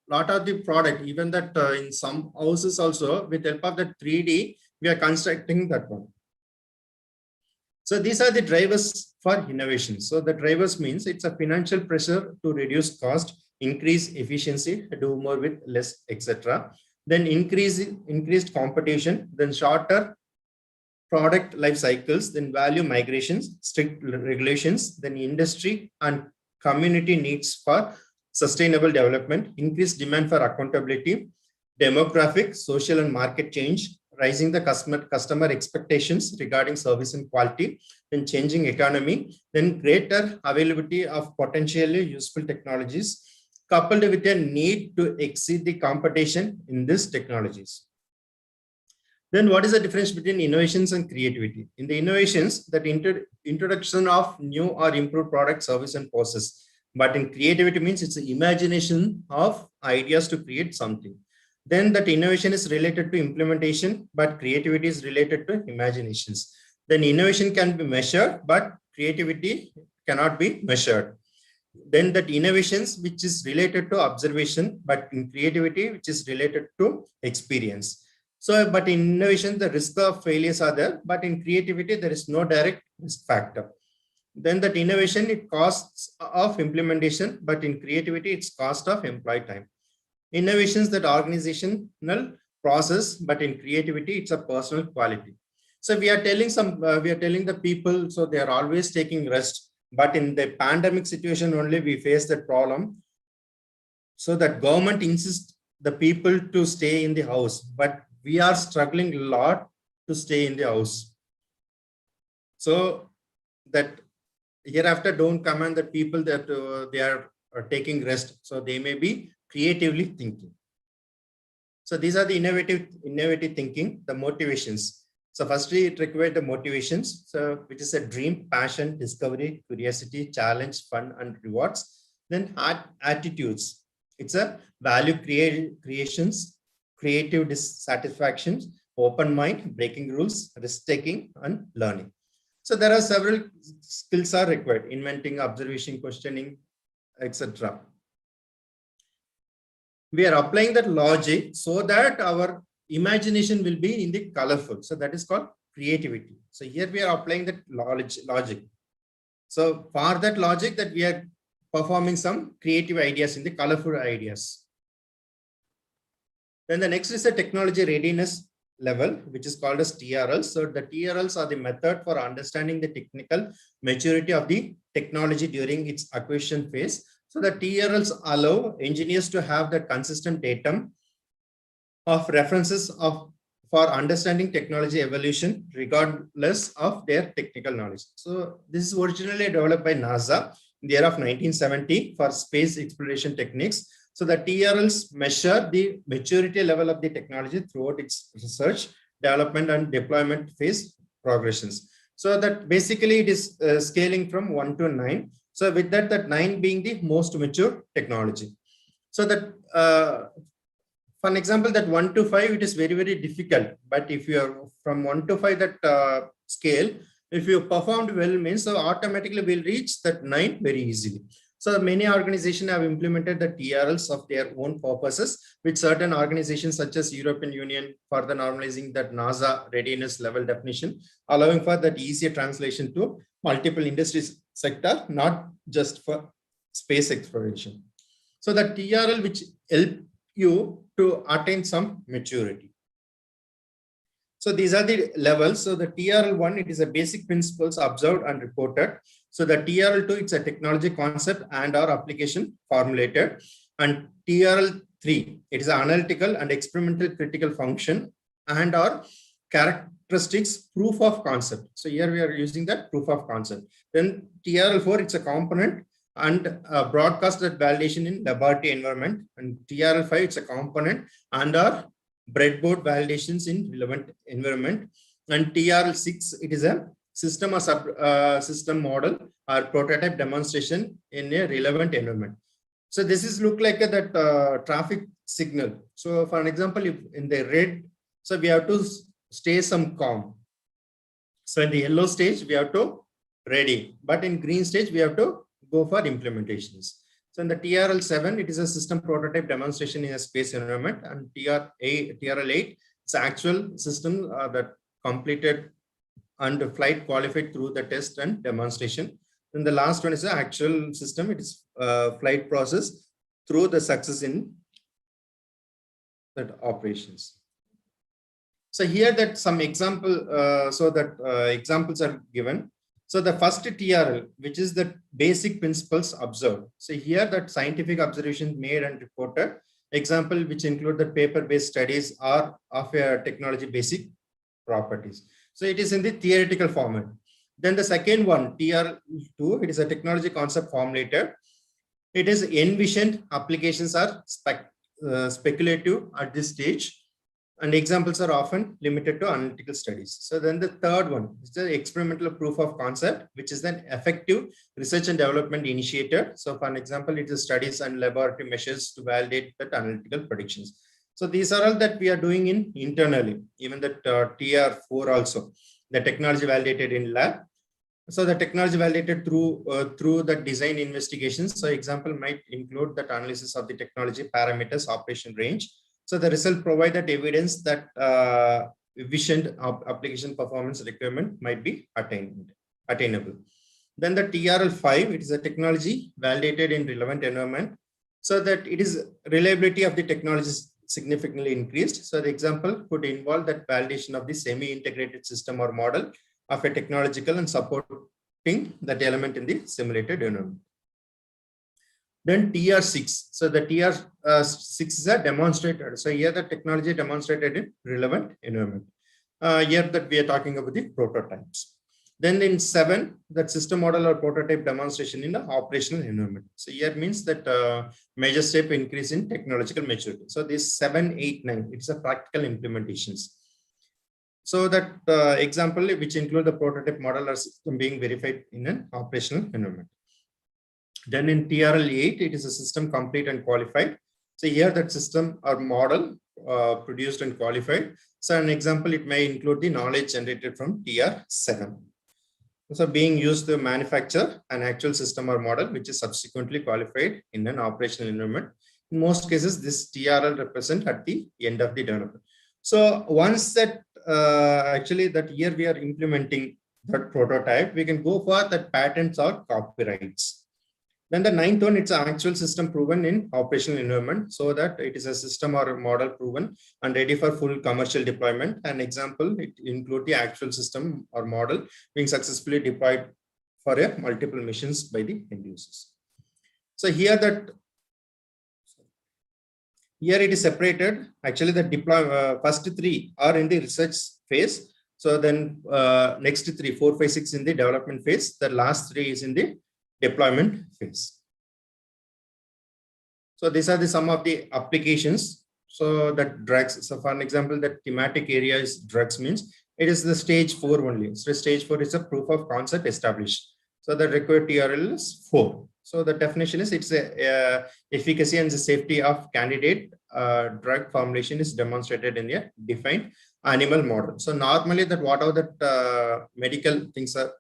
lot of the product, even that in some houses also with help of the 3D, we are constructing that one. So these are the drivers for innovation. So the drivers means it's a financial pressure to reduce cost, increase efficiency, do more with less, etc. Then increased competition, then shorter product life cycles, then value migrations, strict regulations, then industry and community needs for sustainable development, increased demand for accountability, demographic, social and market change, raising the customer expectations regarding service and quality, then changing economy, then greater availability of potentially useful technologies, coupled with a need to exceed the competition in these technologies. Then what is the difference between innovations and creativity? In the innovations, that introduction of new or improved product, service, and process. But in creativity means it's the imagination of ideas to create something. Then that innovation is related to implementation, but creativity is related to imaginations. Then innovation can be measured, but creativity cannot be measured. Then that innovations, which is related to observation, but in creativity, which is related to experience. So, but in innovation, the risk of failures are there, but in creativity, there is no direct risk factor. Then that innovation, it costs of implementation, but in creativity, it's cost of employee time. Innovations, that organizational process, but in creativity, it's a personal quality. So we are telling the people, so they are always taking rest, but in the pandemic situation only, we face that problem. So that government insists the people to stay in the house, but we are struggling a lot to stay in the house. So that hereafter don't command the people that they are taking rest. So they may be creatively thinking. So these are the innovative thinking, the motivations. So firstly, it required the motivations, so which is a dream, passion, discovery, curiosity, challenge, fun, and rewards. Then attitudes. It's a value creations, creative dissatisfactions, open mind, breaking rules, risk taking, and learning. So there are several skills are required: inventing, observation, questioning, etc. We are applying that logic so that our imagination will be in the colorful. So that is called creativity. So here we are applying that logic. So for that logic, that we are performing some creative ideas in the colorful ideas. Then the next is the technology readiness level, which is called as TRL. So the TRLs are the method for understanding the technical maturity of the technology during its acquisition phase. So the TRLs allow engineers to have the consistent datum of references for understanding technology evolution regardless of their technical knowledge. So this is originally developed by NASA in the year of 1970 for space exploration techniques. So the TRLs measure the maturity level of the technology throughout its research, development, and deployment phase progressions. So that basically it is scaling from 1 to 9. So with that 9 being the most mature technology. So that for an example, that 1 to 5, it is very, very difficult. But if you are from 1 to 5, that scale, if you performed well, means so automatically will reach that 9 very easily. So many organizations have implemented the TRLs of their own purposes, with certain organizations such as European Union further normalizing that NASA readiness level definition, allowing for that easier translation to multiple industries sector, not just for space exploration. So the TRL which help you to attain some maturity. So these are the levels. So the TRL1, it is a basic principles observed and reported. So the TRL2, it's a technology concept and or application formulated. And TRL3, it is analytical and experimental critical function and or characteristics proof of concept. So here we are using that proof of concept. Then TRL4, it's a component and broadcasted validation in laboratory environment. And TRL5, it's a component and or breadboard validations in relevant environment. And TRL6, it is a system or system model or prototype demonstration in a relevant environment. So this is look like that traffic signal. So for an example, if in the red, so we have to stay some calm. So in the yellow stage, we have to ready, but in green stage, we have to go for implementations. So in the TRL7, it is a system prototype demonstration in a space environment, and TRL8, it's actual system that completed and flight qualified through the test and demonstration. Then the last one is the actual system. It is flight process through the success in that operations. So here that some example, examples are given. So the first TRL, which is the basic principles observed. So here that scientific observations made and reported. Example, which include the paper-based studies or of technology basic properties. So it is in the theoretical format. Then the second one, TRL2, it is a technology concept formulator. It is envisioned applications are speculative at this stage, and examples are often limited to analytical studies. So then the third one is the experimental proof of concept, which is an effective research and development initiator. So for an example, it is studies and laboratory measures to validate that analytical predictions. So these are all that we are doing in internally, even that TR4 also, the technology validated in lab. So the technology validated through the design investigations. So example might include that analysis of the technology parameters, operation range. So the result provide that evidence that visioned application performance requirement might be attainable. Then the TRL5, it is a technology validated in relevant environment, so that it is reliability of the technology is significantly increased. So the example could involve that validation of the semi-integrated system or model of a technological and supporting that element in the simulated environment. Then TR6. So the TR6 is a demonstrated. So here the technology demonstrated in relevant environment. Here that we are talking about the prototypes. Then in 7, that system model or prototype demonstration in the operational environment. So here means that major step increase in technological maturity. So this 7, 8, 9, it's a practical implementations. So that example, which include the prototype model or system being verified in an operational environment. Then in TRL8, it is a system complete and qualified. So here that system or model produced and qualified. So an example, it may include the knowledge generated from TR7. So being used to manufacture an actual system or model, which is subsequently qualified in an operational environment. In most cases, this TRL represent at the end of the development. So once that actually that year we are implementing that prototype, we can go for that patents or copyrights. Then the 9th one, it's an actual system proven in operational environment, so that it is a system or a model proven and ready for full commercial deployment. An example, it include the actual system or model being successfully deployed for a multiple missions by the end users. So here it is separated. Actually, the first 3 are in the research phase. So then next 3, 4, 5, 6 in the development phase. The last 3 is in the deployment phase. So these are the some of the applications. So that drugs. So for an example, the thematic area is drugs means it is the stage 4 only. So stage 4 is a proof of concept established. So the required TRL is 4. So the definition is it's a efficacy and the safety of candidate drug formulation is demonstrated in a defined animal model. So normally that whatever that medical things are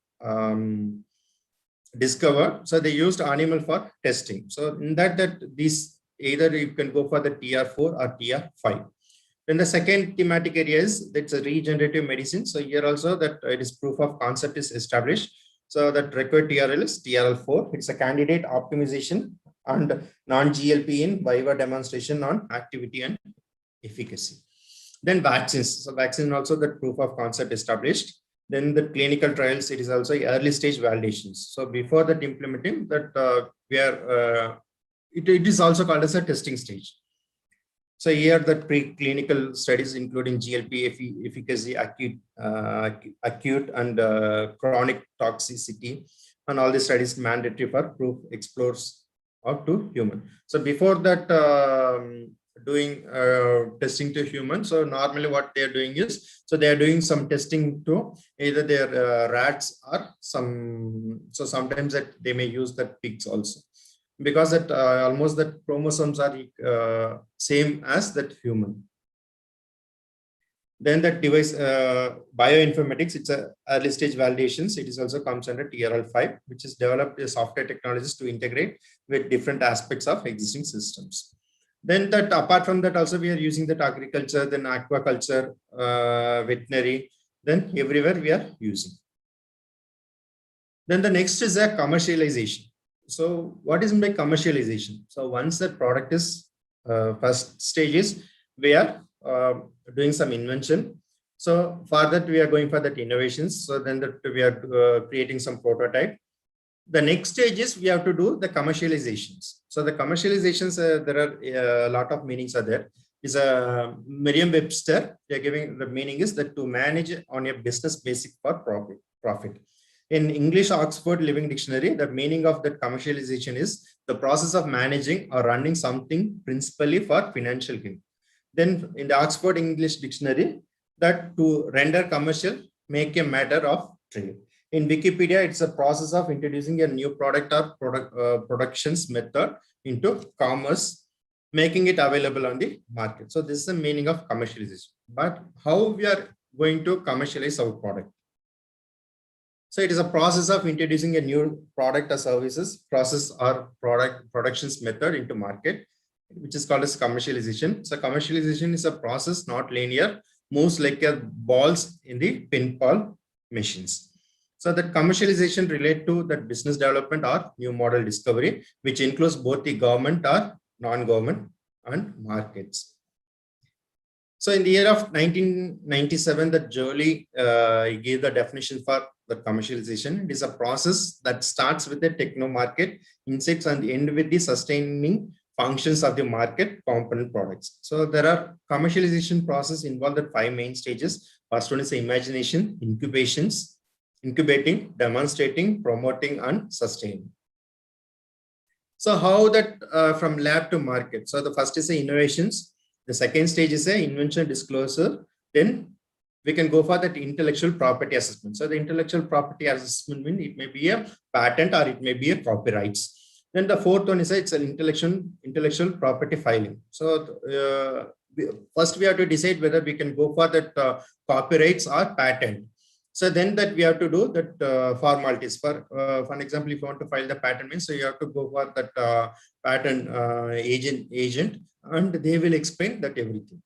discovered, so they used animal for testing. So in that these either you can go for the TR4 or TR5. Then the second thematic area is that's a regenerative medicine. So here also that it is proof of concept is established. So that required TRL is TRL4. It's a candidate optimization and non-GLP in viva demonstration on activity and efficacy. Then vaccines. So vaccine also that proof of concept established. Then the clinical trials, it is also early stage validations. So before that implementing that it is also called as a testing stage. So here the preclinical studies including GLP efficacy, acute and chronic toxicity, and all the studies mandatory for proof explores up to human. So before that doing testing to humans, so normally what they are doing is, so they are doing some testing to either their rats or so sometimes that they may use that pigs also, because that almost that chromosomes are same as that human. Then that device bioinformatics, it's a early stage validations. It is also comes under TRL5, which is developed a software technologies to integrate with different aspects of existing systems. Then that apart from that also we are using that agriculture, then aquaculture, veterinary, then everywhere we are using. Then the next is a commercialization. So what is by commercialization? So once that product is first stage is we are doing some invention. So for that we are going for that innovations. So then that we are creating some prototype. The next stage is we have to do the commercializations. So the commercializations, there are a lot of meanings are there. Is a Merriam-Webster. They're giving the meaning is that to manage on a business basic for profit. In English Oxford Living Dictionary, the meaning of that commercialization is the process of managing or running something principally for financial gain. Then in the Oxford English Dictionary, that to render commercial, make a matter of trade. In Wikipedia, it's a process of introducing a new product or productions method into commerce, making it available on the market. So this is the meaning of commercialization. But how we are going to commercialize our product? So it is a process of introducing a new product or services, process or productions method into market, which is called as commercialization. So commercialization is a process, not linear, moves like a balls in the pinball machines. So that commercialization relate to that business development or new model discovery, which includes both the government or non-government and markets. So in the year of 1997, that Jolie gave the definition for the commercialization. It is a process that starts with the techno market insights and end with the sustaining functions of the market component products. So there are commercialization process involved at 5 main stages. First one is the imagination, incubating, demonstrating, promoting, and sustaining. So how that from lab to market? So the first is the innovations. The second stage is the invention disclosure. Then we can go for that intellectual property assessment. So the intellectual property assessment means it may be a patent or it may be a copyrights. Then the fourth one is it's an intellectual property filing. So first we have to decide whether we can go for that copyrights or patent. So then that we have to do that formalities. For an example, if you want to file the patent means, so you have to go for that patent agent, and they will explain that everything.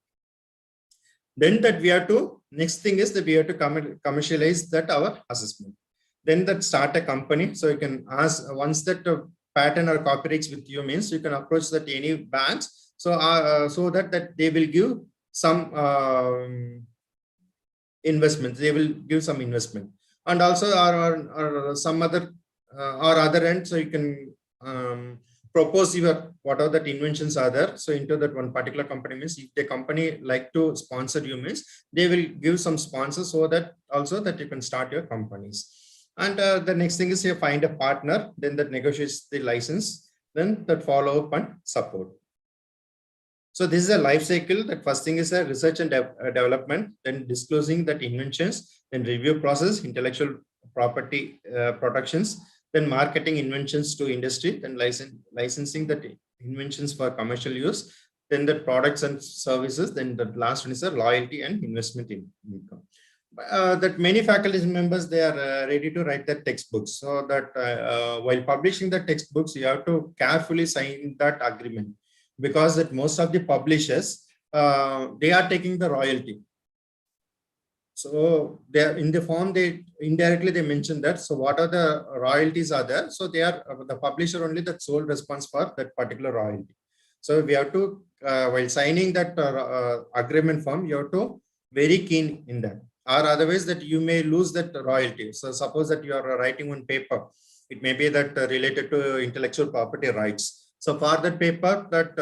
Then that we have to, next thing is that we have to commercialize that our assessment. Then that start a company. So you can ask once that patent or copyrights with you means you can approach that any banks. So so that they will give some investments. They will give some investment, and also or some other or other end. So you can propose your whatever that inventions are there. So into that one particular company means if the company like to sponsor you means they will give some sponsors so that also that you can start your companies. And the next thing is you find a partner, then that negotiates the license, then that follow up and support. So this is a life cycle. That first thing is a research and development, then disclosing that inventions, then review process, intellectual property protections, then marketing inventions to industry, then licensing that inventions for commercial use, then the products and services, then the last one is a loyalty and investment in income. That many faculty members, they are ready to write the textbooks. So that while publishing the textbooks, you have to carefully sign that agreement, because that most of the publishers, they are taking the royalty. So they are in the form, they indirectly they mention that. So what are the royalties are there? So they are the publisher only the sole response for that particular royalty. So we have to, while signing that agreement form, you have to very keen in that, or otherwise that you may lose that royalty. So suppose that you are writing one paper, it may be that related to intellectual property rights. So for that paper that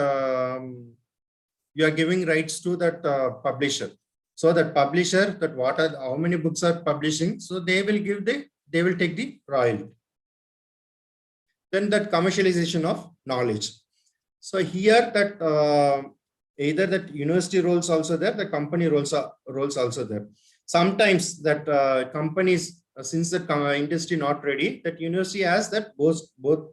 you are giving rights to that publisher. So that publisher, that what are how many books are publishing, so they will give they will take the royalty. Then that commercialization of knowledge. So here that either that university roles also there, the company roles also there. Sometimes that companies, since the industry not ready, that university has that both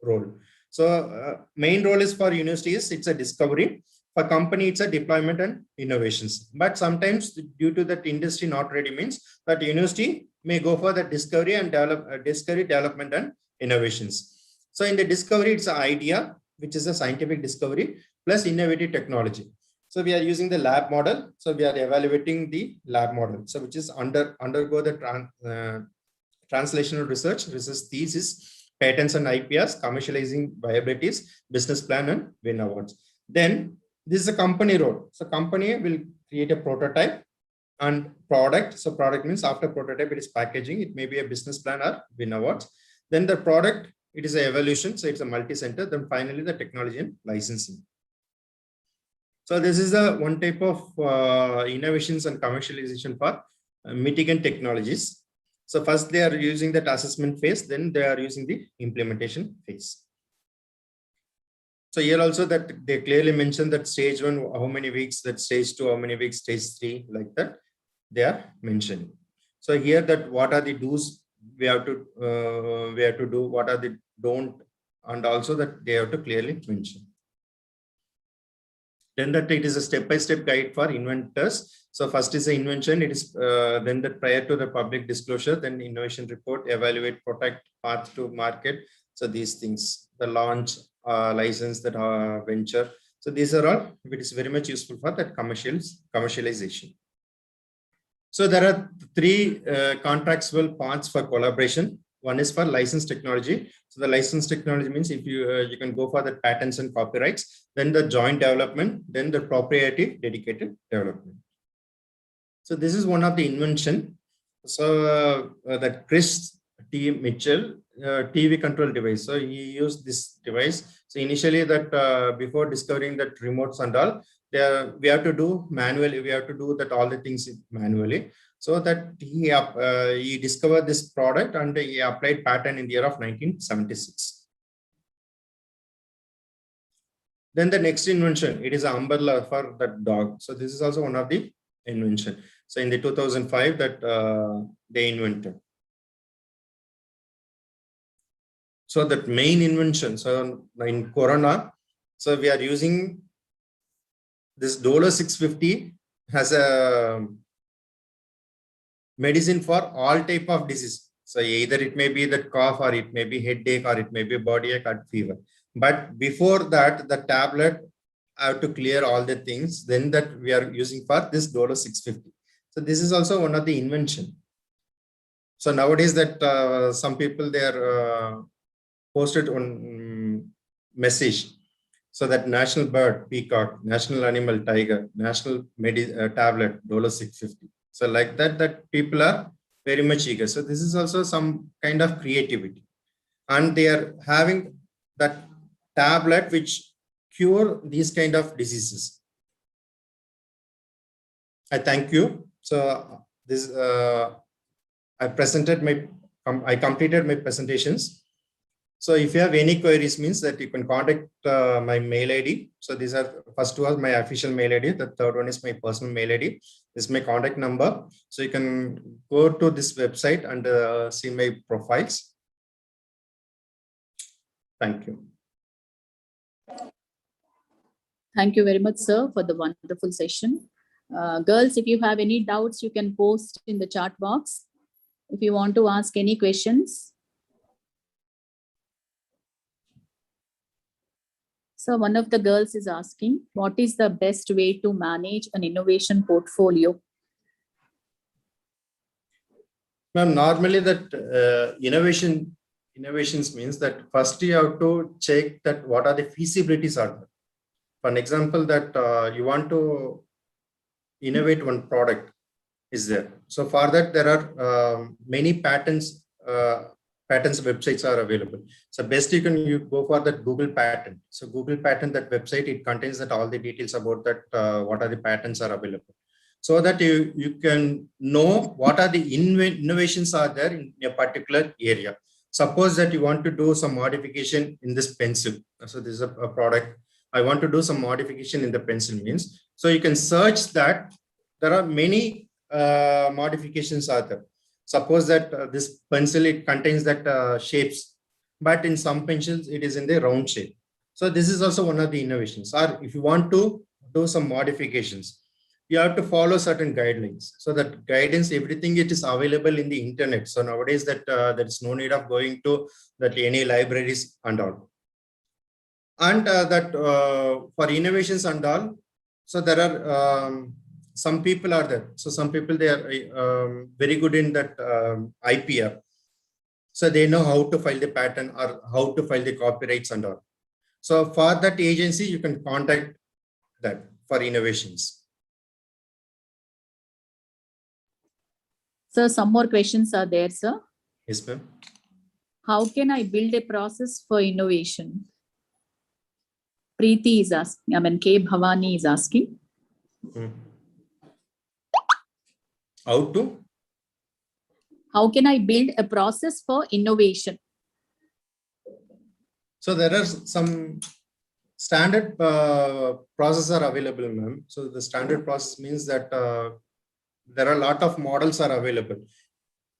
role. So main role is for university is it's a discovery. For company, it's a deployment and innovations. But sometimes due to that industry not ready means that university may go for the discovery and development and innovations. So in the discovery, it's an idea, which is a scientific discovery plus innovative technology. So we are using the lab model. So we are evaluating the lab model. So which is undergo the translational research thesis, patents and IPRs, commercializing viabilities, business plan, and win awards. Then this is a company role. So company will create a prototype and product. So product means after prototype, it is packaging. It may be a business plan or win awards. Then the product, it is an evolution. So it's a multi-center. Then finally the technology and licensing. So this is the one type of innovations and commercialization for mitigant technologies. So first they are using that assessment phase, then they are using the implementation phase. So here also that they clearly mentioned that stage 1, how many weeks, that stage 2, how many weeks, stage 3, like that they are mentioning. So here that what are the do's we have to do, what are the don't, and also that they have to clearly mention. Then that it is a step-by-step guide for inventors. So first is the invention. It is then that prior to the public disclosure, then innovation report, evaluate, protect, path to market. So these things, the launch, license, that venture. So these are all, it is very much useful for that commercialization. So there are 3 contractual paths for collaboration. One is for license technology. So the license technology means if you can go for the patents and copyrights, then the joint development, then the proprietary dedicated development. So this is one of the invention. So that Chris T. Mitchell TV control device. So he used this device. So initially that before discovering that remotes and all, we have to do manually. We have to do that all the things manually. So that he discovered this product and he applied patent in the year of 1976. Then the next invention, it is an umbrella for that dog. So this is also one of the invention. So in the 2005 that they invented. So that main invention, so in Corona, so we are using this Dolo 650 has a medicine for all type of disease. So either it may be that cough, or it may be headache, or it may be body ache or fever. But before that, the tablet have to clear all the things. Then that we are using for this Dolo 650. So this is also one of the invention. So nowadays that some people they are posted on message. So that national bird, peacock, national animal, tiger, national tablet, Dolo 650. So like that people are very much eager. So this is also some kind of creativity. And they are having that tablet which cure these kind of diseases. I thank you. So this I completed my presentations. So if you have any queries, means that you can contact my mail ID. So these are, first was my official mail ID. The third one is my personal mail ID. This is my contact number. So you can go to this website and see my profiles. Thank you. Thank you very much, sir, for the wonderful session. Girls, if you have any doubts, you can post in the chat box. If you want to ask any questions. So one of the girls is asking, what is the best way to manage an innovation portfolio? Ma'am, normally that innovations means that first you have to check that what are the feasibilities are there. For an example, that you want to innovate one product is there. So for that, there are many patents websites are available. So best you go for that Google patent. So Google patent, that website, it contains that all the details about that, what are the patents are available. So that you can know what are the innovations are there in a particular area. Suppose that you want to do some modification in this pencil. So this is a product. I want to do some modification in the pencil means. So you can search that. There are many modifications are there. Suppose that this pencil, it contains that shapes, but in some pencils, it is in the round shape. So this is also one of the innovations. Or if you want to do some modifications, you have to follow certain guidelines. So that guidance, everything, it is available in the internet. So nowadays that there is no need of going to that any libraries and all. And for innovations and all, so there are some people are there. So some people, they are very good in that IPR. So they know how to file the patent or how to file the copyrights and all. So for that agency, you can contact that for innovations. Sir, some more questions are there, sir. Yes, ma'am. How can I build a process for innovation? Preeti is asking, K. Bhavani is asking. How to? How can I build a process for innovation? So there are some standard processes are available, ma'am. So the standard process means that there are a lot of models are available.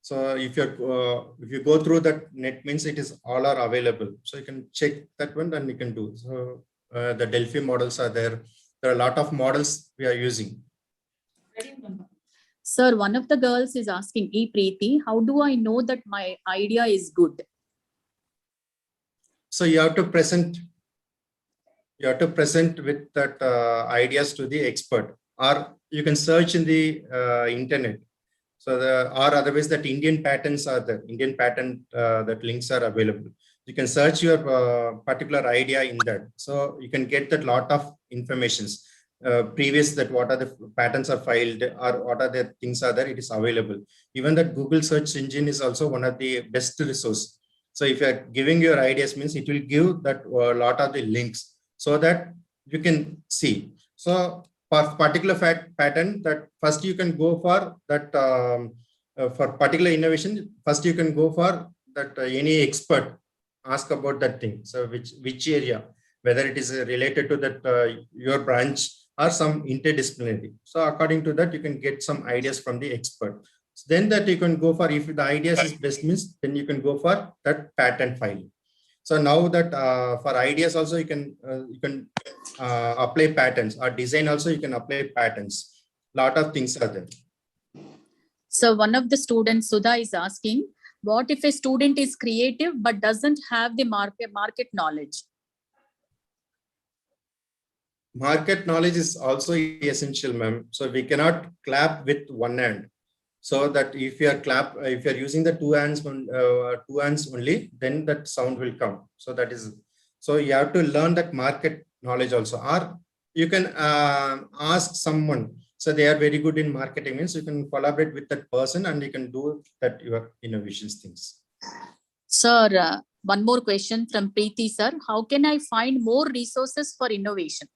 So if you go through that net means it is all are available. So you can check that one and you can do. So the Delphi models are there. There are a lot of models we are using. Sir, one of the girls is asking, Preeti, how do I know that my idea is good? So you have to present with that ideas to the expert, or you can search in the internet. So or otherwise that Indian patents are there. Indian patent that links are available. You can search your particular idea in that. So you can get that lot of informations. Previous that what are the patents are filed or what are the things are there, it is available. Even that Google search engine is also one of the best resource. So if you are giving your ideas means it will give that lot of the links so that you can see. So for particular patent that first you can go for that for particular innovation, first you can go for that any expert ask about that thing. So which area, whether it is related to that your branch or some interdisciplinary. So according to that, you can get some ideas from the expert. So then that you can go for, if the ideas is best means, then you can go for that patent filing. So now that for ideas also you can apply patents, or design also you can apply patents. Lot of things are there. So one of the students, Sudha, is asking, what if a student is creative but doesn't have the market knowledge? Market knowledge is also essential, ma'am. So we cannot clap with one hand. So that if you are using the two hands only, then that sound will come. So that is, so you have to learn that market knowledge also, or you can ask someone. So they are very good in marketing, means you can collaborate with that person and you can do that your innovations things. Sir, one more question from Preeti, sir. How can I find more resources for innovation?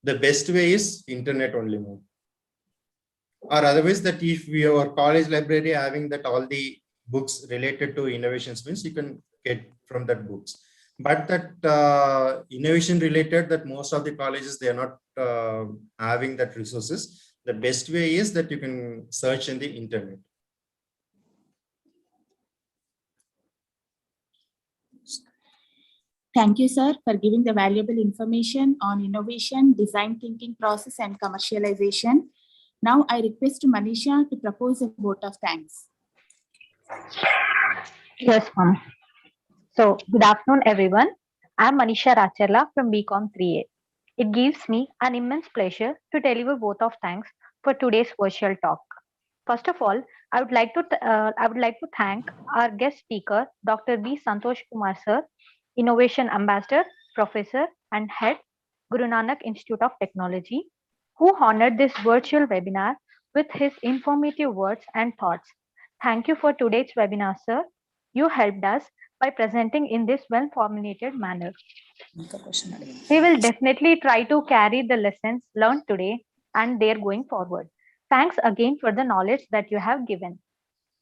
The best way is internet only, ma'am. Or otherwise that if we are college library having that all the books related to innovations means you can get from that books. But that innovation related, that most of the colleges, they are not having that resources. The best way is that you can search in the internet. Thank you, sir, for giving the valuable information on innovation, design thinking process, and commercialization. Now I request Manisha to propose a vote of thanks. Yes, ma'am. So, good afternoon, everyone. I'm Manisha Racharla from BCom 3A. It gives me an immense pleasure to deliver vote of thanks for today's virtual talk. First of all, I would like to thank our guest speaker, Dr. B. Santosh Kumar sir, Innovation Ambassador, Professor, and Head, Guru Nanak Institute of Technology, who honored this virtual webinar with his informative words and thoughts. Thank you for today's webinar, sir. You helped us by presenting in this well-formulated manner. We will definitely try to carry the lessons learned today and there going forward. Thanks again for the knowledge that you have given.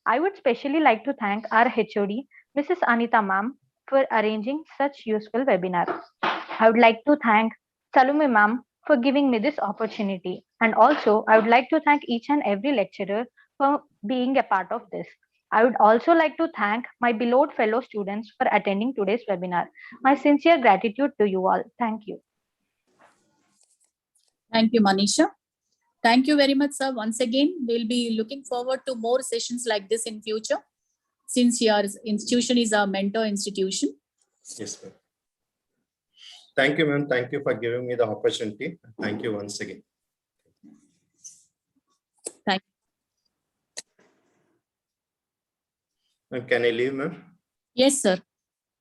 I would specially like to thank our HOD, Mrs. Anita ma'am, for arranging such useful webinar. I would like to thank Salome ma'am for giving me this opportunity. And also, I would like to thank each and every lecturer for being a part of this. I would also like to thank my beloved fellow students for attending today's webinar. My sincere gratitude to you all. Thank you. Thank you, Manisha. Thank you very much, sir. Once again, we'll be looking forward to more sessions like this in future, since your institution is our mentor institution. Yes, ma'am. Thank you, ma'am. Thank you for giving me the opportunity. Thank you once again. Thank you. Can I leave, ma'am? Yes, sir.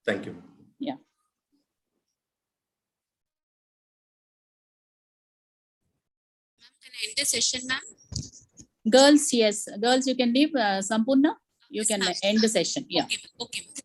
Thank you. Yeah. Ma'am, can I end the session, ma'am? Girls, yes. Girls, you can leave. Sampurna? You Yes, can ma'am. end the session. Yeah. Okay, ma'am. Okay, ma'am.